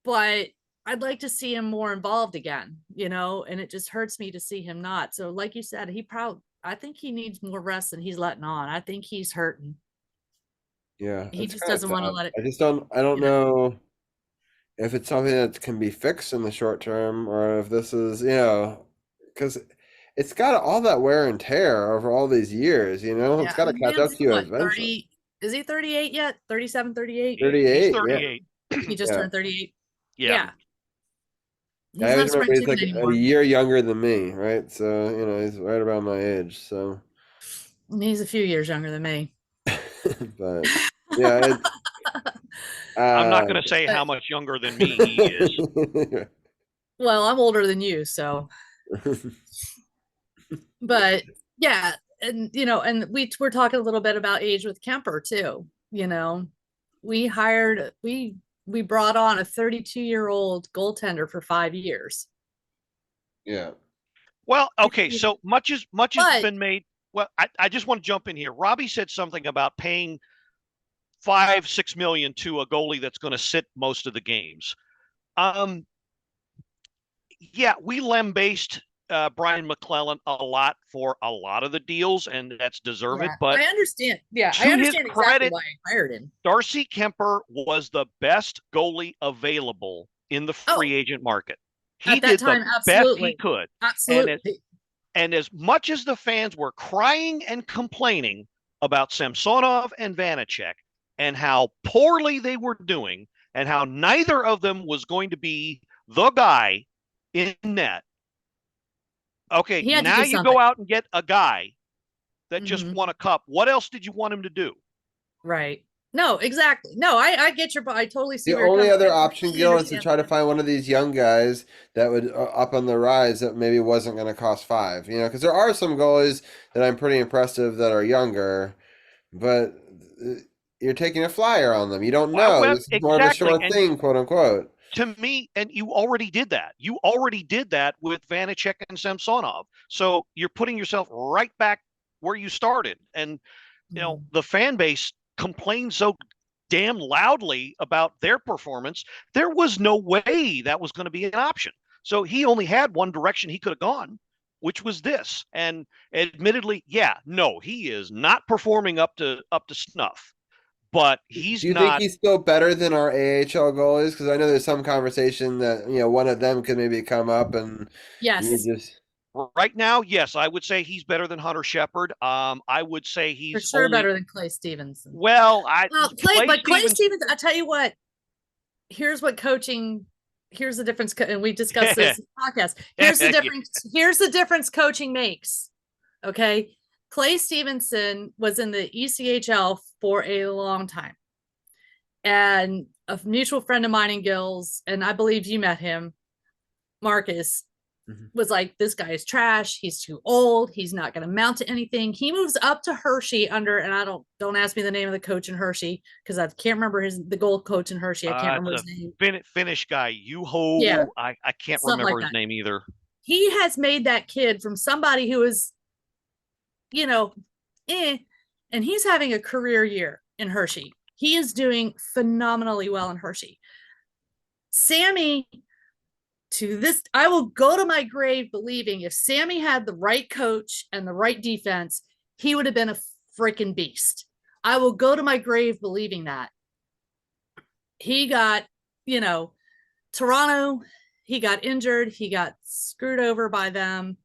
but I'd like to see him more involved again, and it just hurts me to see him not. So like you said, I think he needs more rest than he's letting on. I think he's hurting. Yeah, He just doesn't want to let it. I don't know if it's something that can be fixed in the short term, or if this is, because it's got all that wear and tear over all these years, it's got to catch up to you eventually. 30, is he 38 yet? 37, 38? 38. He's 38. Yeah. He just turned 38. Yeah. He's not spring he's chicken like anymore. a year younger than me, right? So, he's right around my age. So he's a few years younger than me. But yeah, I'm not going to say how much younger than me he is. Well, I'm older than you, so. But yeah, and and we're talking a little bit about age with Kemper too. We brought on a 32-year-old goaltender for 5 years. Yeah. Well, okay, so much has been made. Well, I just want to jump in here. Robbie said something about paying $5-6 million to a goalie that's going to sit most of the games. Yeah, we lambasted Brian McClellan a lot for a lot of the deals, and that's deserved. Yeah, but I understand. Yeah, to I understand his exactly credit, why I hired him. Darcy Kemper was the best goalie available in the free agent market. He did the best he could. Absolutely. And as much as the fans were crying and complaining about Samsonov and Vanacek and how poorly they were doing, and how neither of them was going to be the guy in net. Okay, now you go out and get a guy that just Mhm. won a cup. What else did you want him to do? Right. No, exactly. No, I get I totally see The where you're only coming other from. I option, completely Gil, is to understand try to that. find one of these young guys that would up on the rise that maybe wasn't going to cost five. Because there are some goalies that I'm pretty impressed of that are younger, but you're taking a flyer on them. You don't know. Well, This is more of a exactly. sure And thing, quote unquote. to me, and you already did that. You already did that with Vanacek and Samsonov. So you're putting yourself right back where you started. And Mhm. the fan base complains so damn loudly about their performance. There was no way that was going to be an option. So he only had one direction he could have gone, which was this. And admittedly, yeah, no, he is not performing up to snuff. But Do he's you think not. he's still better than our AHL goalies? Because I know there's some conversation that one of them could maybe come up and you Yes, just. Right now, yes, I would say he's better than Hunter Shepard. I would say for he's sure only better than Clay Stevenson. well. I Well, Clay Clay Stevens. Stevenson, I tell you what, here's what coaching, here's the difference, and we discussed this in the podcast. Here's the difference coaching makes. Okay. Clay Stevenson was in the ECHL for a long time. And a mutual friend of mine in Gills, and I believe you met him, Marcus, was like, this guy is trash. He's too old. He's not going to amount to anything. He moves up to Hershey under, and I don't ask me the name of the coach in Hershey because I can't remember the goal coach in Hershey. I can't remember It's his name. a Finnish guy. Yeah, I can't something remember like his that. name either. He has made that kid from somebody who is, you know, and he's having a career year in Hershey. He is doing phenomenally well in Hershey. Sammy, to this, I will go to my grave believing if Sammy had the right coach and the right defense, he would have been a freaking beast. I will go to my grave believing that. He got, Toronto, he got injured, he got screwed over by them.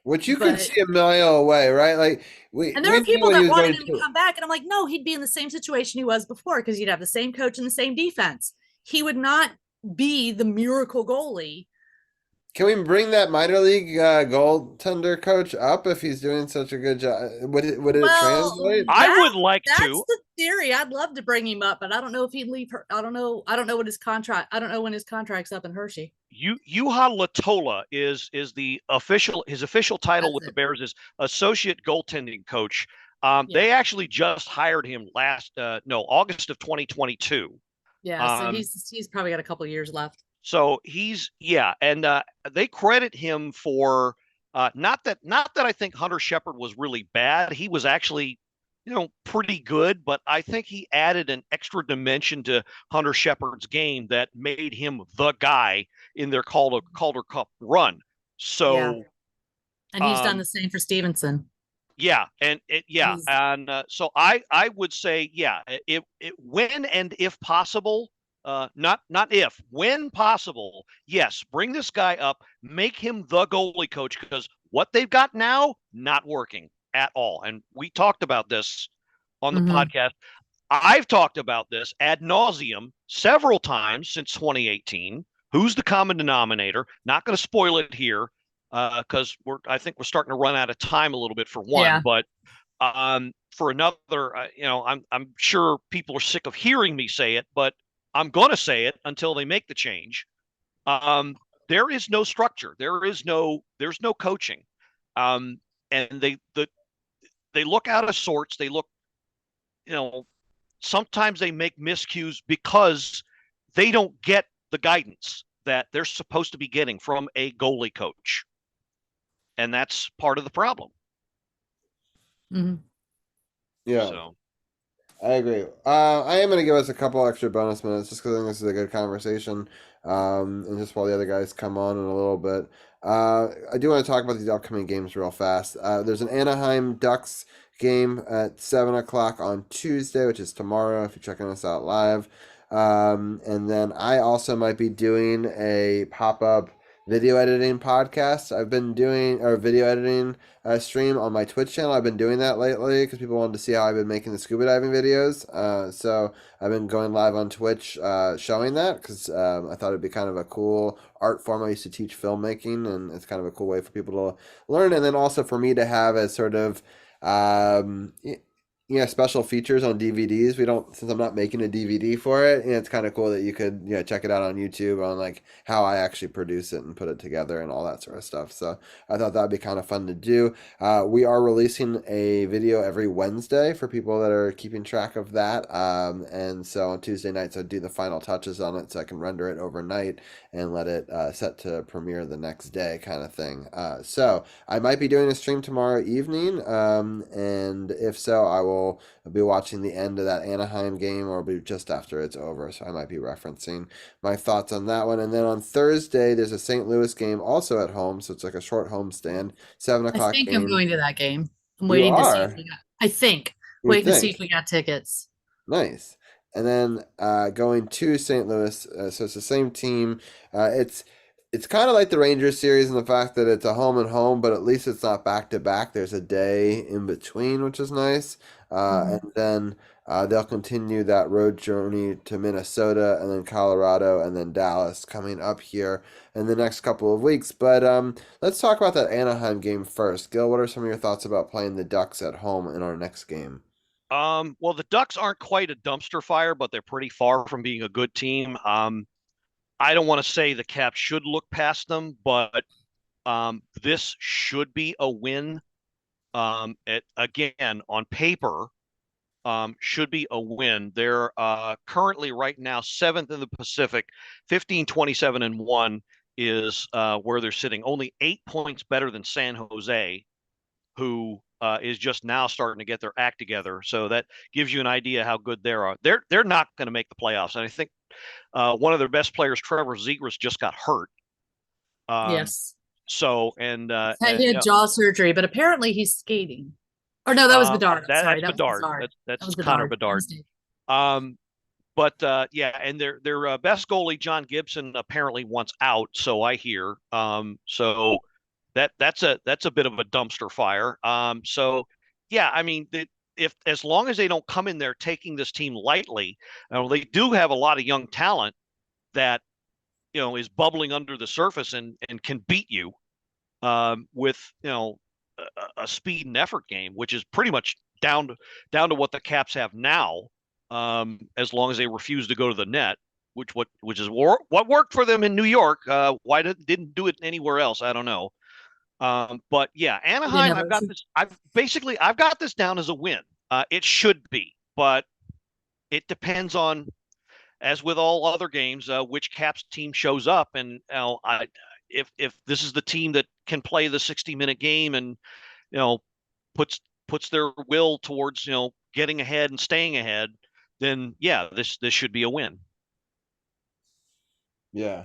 Which you could But see a mile away, right? Like we and there we were knew people when he that was wanted going him to to. come back, and I'm like, no, he'd be in the same situation he was before because he'd have the same coach and the same defense. He would not be the miracle goalie. Can we bring that minor league goaltender coach up if he's doing such a good job? Would it Well, translate? I would like that's to. the theory. I'd love to bring him up, but I don't know if he'd leave her. I don't know. I don't know what his contract. I don't know when his contract's up in Hershey. Juha Latola is his official title That's with the it. Bears is associate goaltending coach. Yeah. They actually just hired him August of 2022. Yeah, so he's probably got a couple of years left. So and they credit him for not that I think Hunter Shepard was really bad. He was actually, pretty good, but I think he added an extra dimension to Hunter Shepard's game that made him the guy in their Calder Cup run. So, and he's done the same for Stevenson. Yeah, and so I would say it when and if possible, not if, when possible, yes, bring this guy up, make him the goalie coach because what they've got now not working at all. And we talked about this on the podcast. I've talked about this ad nauseum several times since 2018. Who's the common denominator? Not going to spoil it here because I think we're starting to run out of time a little bit for one, but for another, I'm sure people are sick of hearing me say it, but I'm going to say it until they make the change. There is no structure. There's no coaching. And they look out of sorts. They look, sometimes they make miscues because they don't get the guidance that they're supposed to be getting from a goalie coach. And that's part of the problem. Yeah. So. I agree. I am going to give us a couple extra bonus minutes just because I think this is a good conversation. And just while the other guys come on in a little bit, I do want to talk about these upcoming games real fast. There's an Anaheim Ducks game at 7 o'clock on Tuesday, which is tomorrow if you're checking us out live. And then I also might be doing a pop-up video editing podcast. I've been doing or video editing stream on my Twitch channel. I've been doing that lately because people wanted to see how I've been making the scuba diving videos. So I've been going live on Twitch showing that because I thought it'd be kind of a cool art form. I used to teach filmmaking, and it's kind of a cool way for people to learn, and then also for me to have a sort of Special features on DVDs. We don't, since I'm not making a DVD for it, it's kind of cool that you could, check it out on YouTube on like how I actually produce it and put it together and all that sort of stuff. So I thought that'd be kind of fun to do. We are releasing a video every Wednesday for people that are keeping track of that. And so on Tuesday nights, I do the final touches on it so I can render it overnight and let it set to premiere the next day, kind of thing. So I might be doing a stream tomorrow evening, and if so, I will be watching the end of that Anaheim game, or be just after it's over. So I might be referencing my thoughts on that one. And then on Thursday, there's a St. Louis game also at home, so it's like a short homestand, 7 o'clock I think I'm game. going to that game. I'm You waiting to see if are? we got. I think You waiting to see think? if we got tickets. Nice. And then going to St. Louis, so it's the same team. It's kind of like the Rangers series in the fact that it's a home and home, but at least it's not back to back. There's a day in between, which is nice. And then they'll continue that road journey to Minnesota, and then Colorado, and then Dallas coming up here in the next couple of weeks. But let's talk about that Anaheim game first. Gil, what are some of your thoughts about playing the Ducks at home in our next game? Well, the Ducks aren't quite a dumpster fire, but they're pretty far from being a good team. I don't want to say the Caps should look past them, but this should be a win. Again, on paper, should be a win. They're currently right now seventh in the Pacific, 15-27-1 is where they're sitting. Only 8 points better than San Jose, who is just now starting to get their act together. So that gives you an idea how good they are. They're not going to make the playoffs, and I think one of their best players, Trevor Zegras, just got hurt. Yes. So and He had jaw surgery, but apparently he's skating. Or no, that was Bedard. Sorry, that's that was Bedard. Bedard. That's was Connor Bedard. Bedard. But yeah, and their best goalie, John Gibson, apparently wants out. So I hear. So that's a bit of a dumpster fire. So yeah, I mean, if as long as they don't come in there taking this team lightly, they do have a lot of young talent that is bubbling under the surface and can beat you with a speed and effort game, which is pretty much down to what the Caps have now. As long as they refuse to go to the net, which is what worked for them in New York. Why didn't do it anywhere else? I don't know. But yeah, Anaheim, I've got this down as a win. It should be, but it depends on, as with all other games, which Caps team shows up. And if this is the team that can play the 60-minute game and puts their will towards getting ahead and staying ahead, then yeah, this should be a win. Yeah.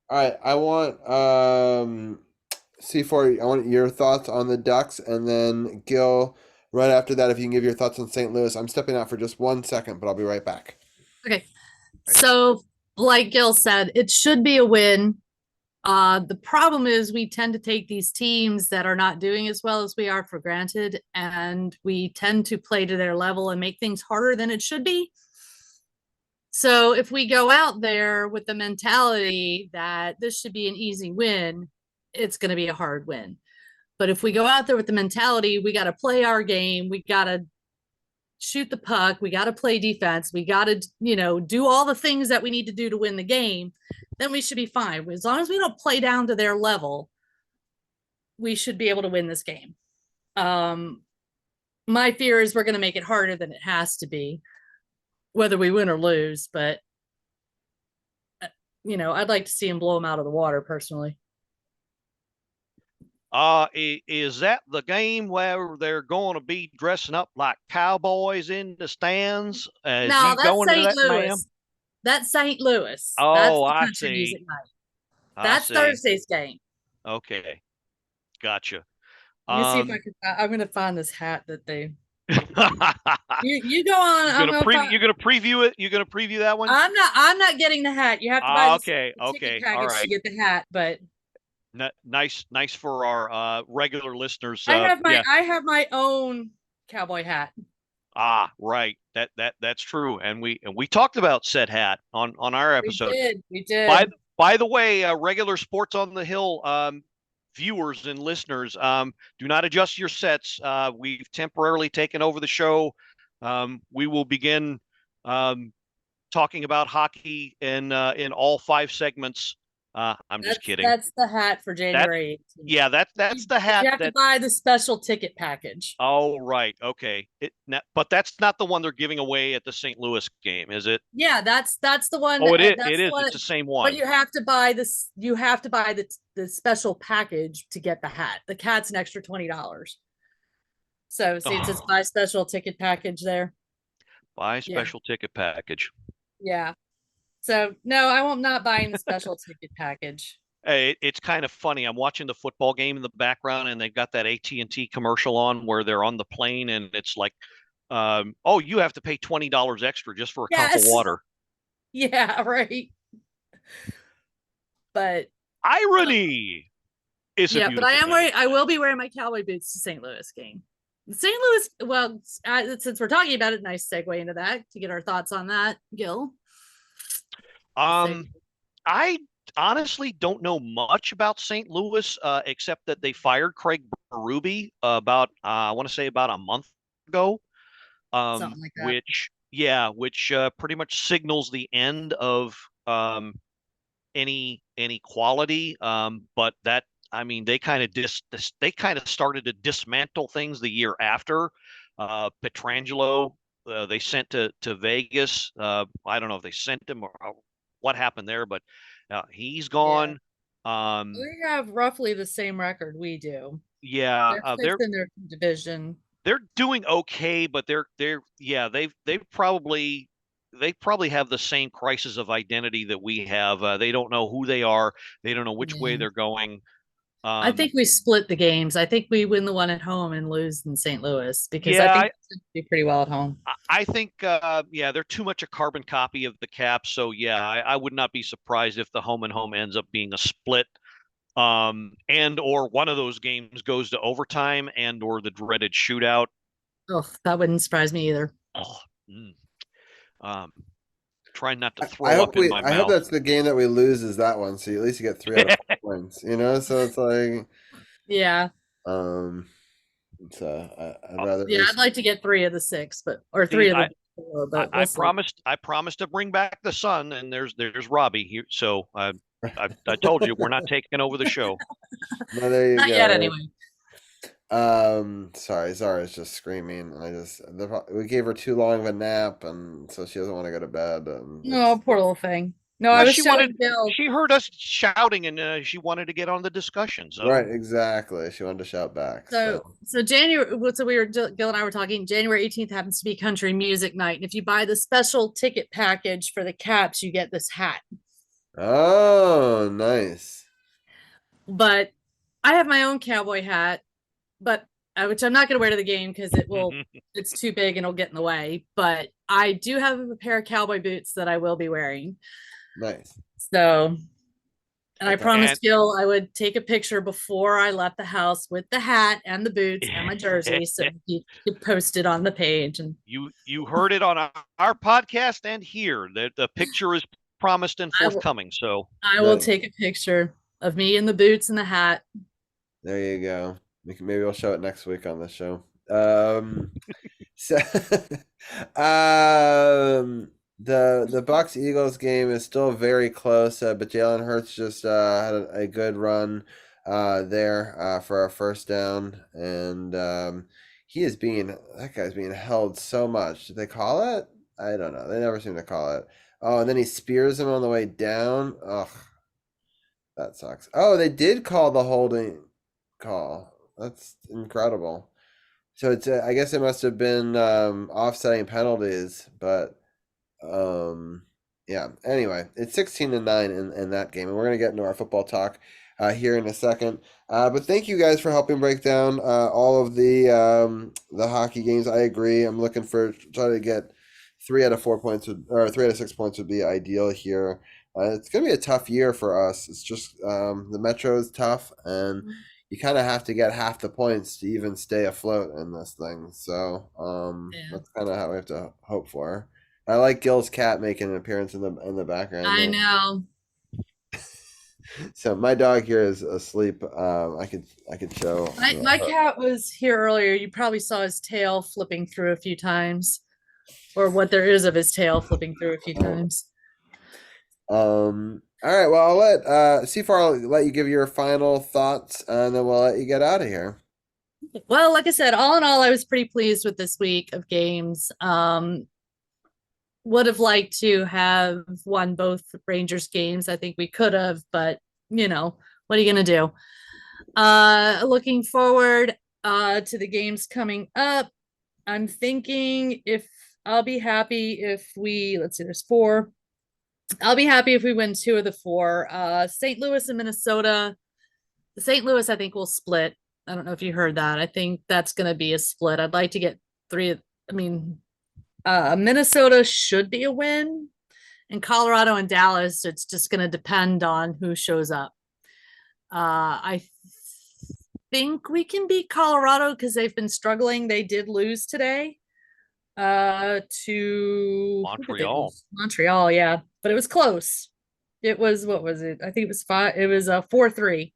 All right. I want C4. I want your thoughts on the Ducks, and then Gil. Right after that, if you can give your thoughts on St. Louis. I'm stepping out for just 1 second, but I'll be right back. Okay. So, like Gil said, it should be a win. The problem is we tend to take these teams that are not doing as well as we are for granted, and we tend to play to their level and make things harder than it should be. So if we go out there with the mentality that this should be an easy win, it's going to be a hard win. But if we go out there with the mentality, we got to play our game, we got to shoot the puck, we got to play defense, we got to, do all the things that we need to do to win the game, then we should be fine. As long as we don't play down to their level, we should be able to win this game. My fear is we're going to make it harder than it has to be, whether we win or lose. But, I'd like to see them blow them out of the water personally. Is that the game where they're going to be dressing up like cowboys in the stands? No, that's St. Louis. Ma'am? That's St. Louis. Oh, that's the I country see. music night. That's Thursday's game. Okay, gotcha. Let me see if I can. I'm going to find this hat that they. You go on. You're gonna preview it. You're gonna preview that one. I'm not getting the hat. You have to buy okay. Ticket package to get the hat. But nice for our regular listeners. I have my own cowboy hat. Right. That's true. And we talked about said hat on our episode. We did. By the way, regular Sports on the Hill viewers and listeners, do not adjust your sets. We've temporarily taken over the show. We will begin talking about hockey in all 5 segments. I'm just kidding. That's the hat for That January 18th. yeah, that's the hat You have to that. buy the special ticket package. Oh, right. Okay. But that's not the one they're giving away at the St. Louis game, is it? Yeah, that's the one. Oh, it is. That's It the is. one. It's the same But one. you have to buy this. You have to buy the special package to get the hat. The cat's an extra $20. So see, it says Oh, buy special ticket package there. buy Yeah. special ticket package. Yeah. So no, I won't not buying the special ticket package. Hey, it's kind of funny. I'm watching the football game in the background, and they've got that AT&T commercial on where they're on the plane, and it's like, oh, you have to pay $20 extra just for a cup of Yes. water. Yeah, right. But Irony is a yeah, but beautiful I am thing. wearing. I will be wearing my cowboy boots to St. Louis game. St. Louis. Well, since we're talking about it, nice segue into that to get our thoughts on that, Gil. I honestly don't know much about St. Louis, except that they fired Craig Berube about I want to say about a month ago. Something like that. Which pretty much signals the end of any quality. But that I mean they kind of started to dismantle things the year after. Petrangelo they sent to Vegas. I don't know if they sent him or what happened there, but he's gone. We have roughly the same record we do. Yeah, They're in their division. They're doing okay, but they probably have the same crisis of identity that we have. They don't know who they are. They don't know which way they're going. I think we split the games. I think we win the one at home and lose in St. Louis because Yeah, I think we do pretty well at home. I think they're too much a carbon copy of the Caps. So yeah, I would not be surprised if the home and home ends up being a split. And or one of those games goes to overtime and or the dreaded shootout. Oh, that wouldn't surprise me either. Oh, trying not to throw I up in my I hope mouth. that's the game that we lose is that one. So at least you get 3 out of 4 points, you know? So it's like, Yeah. So I'd rather. Yeah, I'd like to get 3 of the 6, or 3 of the 4. But I promised to bring back the sun, and there's Robbie here. So I told you we're not taking over the show. No, there you not go. yet, anyway. Sorry, Zara's just screaming, and we gave her too long of a nap, and so she doesn't want to go to bed. And no, poor little thing. No, I was shouting Bill. She heard us shouting, and she wanted to get on the discussion. So right, exactly. She wanted to shout back. So January. So Gil and I were talking. January 18th happens to be country music night, and if you buy the special ticket package for the Caps, you get this hat. Oh, nice. But I have my own cowboy hat, but which I'm not going to wear to the game because it's too big and it'll get in the way. But I do have a pair of cowboy boots that I will be wearing. Nice. So, and I promised Gil I would take a picture before I left the house with the hat and the boots and my jersey, so he could post it on the page. And you heard it on our podcast and here. The picture is promised and forthcoming. So I will take a picture of me in the boots and the hat. There you go. Maybe we'll show it next week on the show. The Bucks Eagles game is still very close, but Jalen Hurts just had a good run there for a first down, and that guy's being held so much. Did they call it? I don't know. They never seem to call it. Oh, and then he spears him on the way down. Ugh, that sucks. Oh, they did call the holding call. That's incredible. So it's I guess it must have been offsetting penalties, but yeah. Anyway, it's 16-9 in that game, and we're gonna get into our football talk here in a second. But thank you guys for helping break down all of the hockey games. I agree. I'm looking for try to get 3 out of 4 points or 3 out of 6 points would be ideal here. It's gonna be a tough year for us. It's just the Metro is tough, and you kind of have to get half the points to even stay afloat in this thing. So that's kind of how we have to hope for. I like Gil's cat making an appearance in the background. I know. So my dog here is asleep. I could show. My cat was here earlier. You probably saw his tail flipping through a few times, or what there is of his tail flipping through a few times. All right. Well, I'll let I'll let you give your final thoughts, and then we'll let you get out of here. Well, like I said, all in all, I was pretty pleased with this week of games. Would have liked to have won both Rangers games. I think we could have, but what are you gonna do? Looking forward to the games coming up. I'm thinking if I'll be happy if we let's see, there's four. I'll be happy if we win two of the four. St. Louis and Minnesota. St. Louis, I think, will split. I don't know if you heard that. I think that's going to be a split. I'd like to get three. I mean, Minnesota should be a win, and Colorado and Dallas. It's just going to depend on who shows up. I think we can beat Colorado because they've been struggling. They did lose today to Montreal, yeah, but it was close. It was, what was it? I think it was 5. It was a 4-3.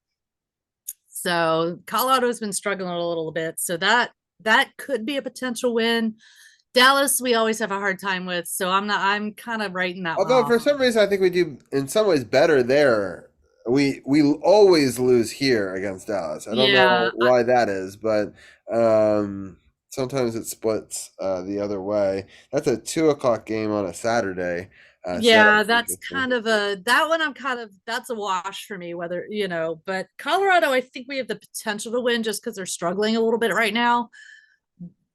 So Colorado's been struggling a little bit. So that could be a potential win. Dallas, we always have a hard time with. So I'm kind of writing that one Although off. for some reason I think we do in some ways better there. We always lose here against Dallas. I don't know why that is, but sometimes it splits the other way. That's a 2:00 game on a Saturday. Yeah, that's kind of that's a wash for me, whether, but Colorado, I think we have the potential to win just because they're struggling a little bit right now.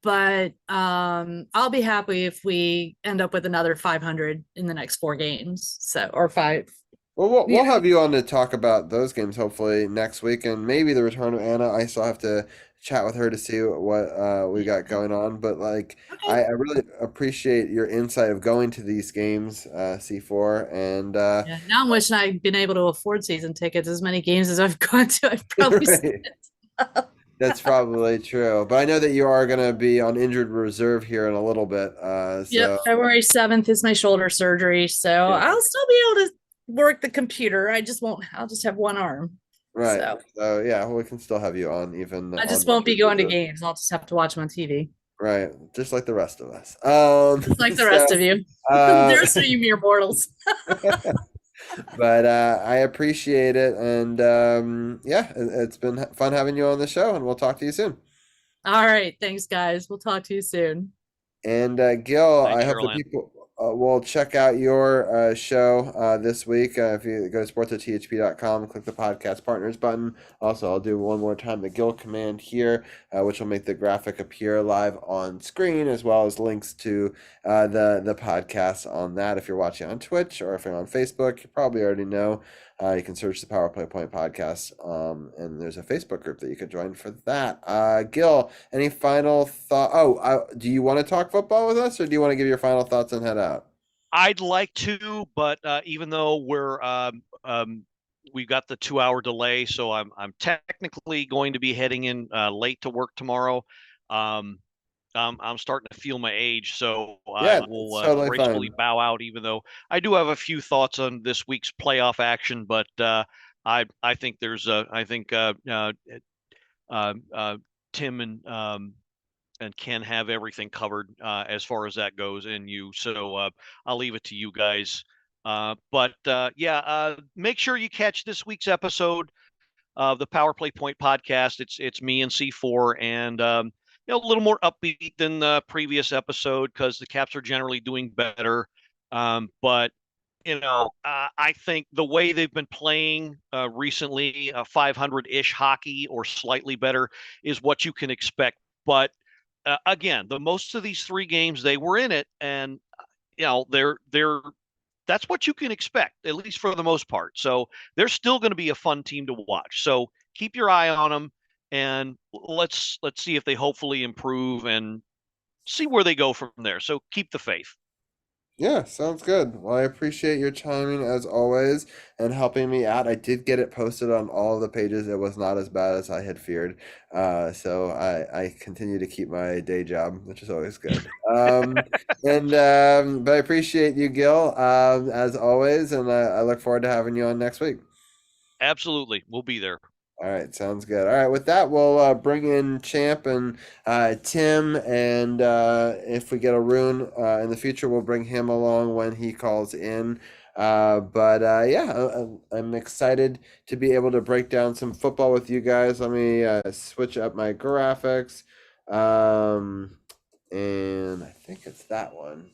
But I'll be happy if we end up with another 500 in the next 4 games. So, or 5. Well, we'll have you on to talk about those games hopefully next week, and maybe the return of Anna. I still have to chat with her to see what we got going on. But Okay. I really appreciate your insight of going to these games, C4, and Yeah, now I'm wishing I'd been able to afford season tickets. As many games as I've gone to, I've probably right. That's probably true. But I know that you are going to be on injured reserve here in a little bit. Yep, February 7th is my shoulder surgery, so I'll still be able to work the computer. I'll just have one arm. Right. So yeah, we can still have you on even. I just won't be going to games. I'll just have to watch them on TV. Right, just like the rest of us. Just like the rest of you. There's you mere mortals. But I appreciate it, and yeah, it's been fun having you on the show, and we'll talk to you soon. All right, thanks, guys. We'll talk to you soon. And Gil, Thanks, I hope Caroline. that people will check out your show this week. If you go to sportsothp.com, click the podcast partners button. Also, I'll do one more time the Gil command here, which will make the graphic appear live on screen, as well as links to the podcast on that. If you're watching on Twitch or if you're on Facebook, you probably already know. You can search the Power Play Point podcast, and there's a Facebook group that you could join for that. Gil, any final thought? Do you want to talk football with us, or do you want to give your final thoughts and head out? I'd like to, but even though we've got the 2-hour delay, so I'm technically going to be heading in late to work tomorrow. I'm starting to feel my age, so I will totally gracefully fine. bow out, even though I do have a few thoughts on this week's playoff action. But I think there's Tim and Ken have everything covered as far as that goes, and you. So I'll leave it to you guys. But make sure you catch this week's episode of the Power Play Point podcast. It's me and C4, and a little more upbeat than the previous episode because the Caps are generally doing better. But I think the way they've been playing recently, 500-ish hockey or slightly better is what you can expect. But again, the most of these 3 games they were in it, and they're that's what you can expect, at least for the most part. So they're still going to be a fun team to watch. So keep your eye on them, and let's see if they hopefully improve and see where they go from there. So keep the faith. Yeah, sounds good. Well, I appreciate your timing as always and helping me out. I did get it posted on all of the pages. It was not as bad as I had feared. So I continue to keep my day job, which is always good. But I appreciate you, Gil, as always, and I look forward to having you on next week. absolutely. We'll be there. All right, sounds good. All right, with that, we'll bring in Champ and Tim, and if we get a Rune in the future, we'll bring him along when he calls in. I'm excited to be able to break down some football with you guys. Let me switch up my graphics, and I think it's that one.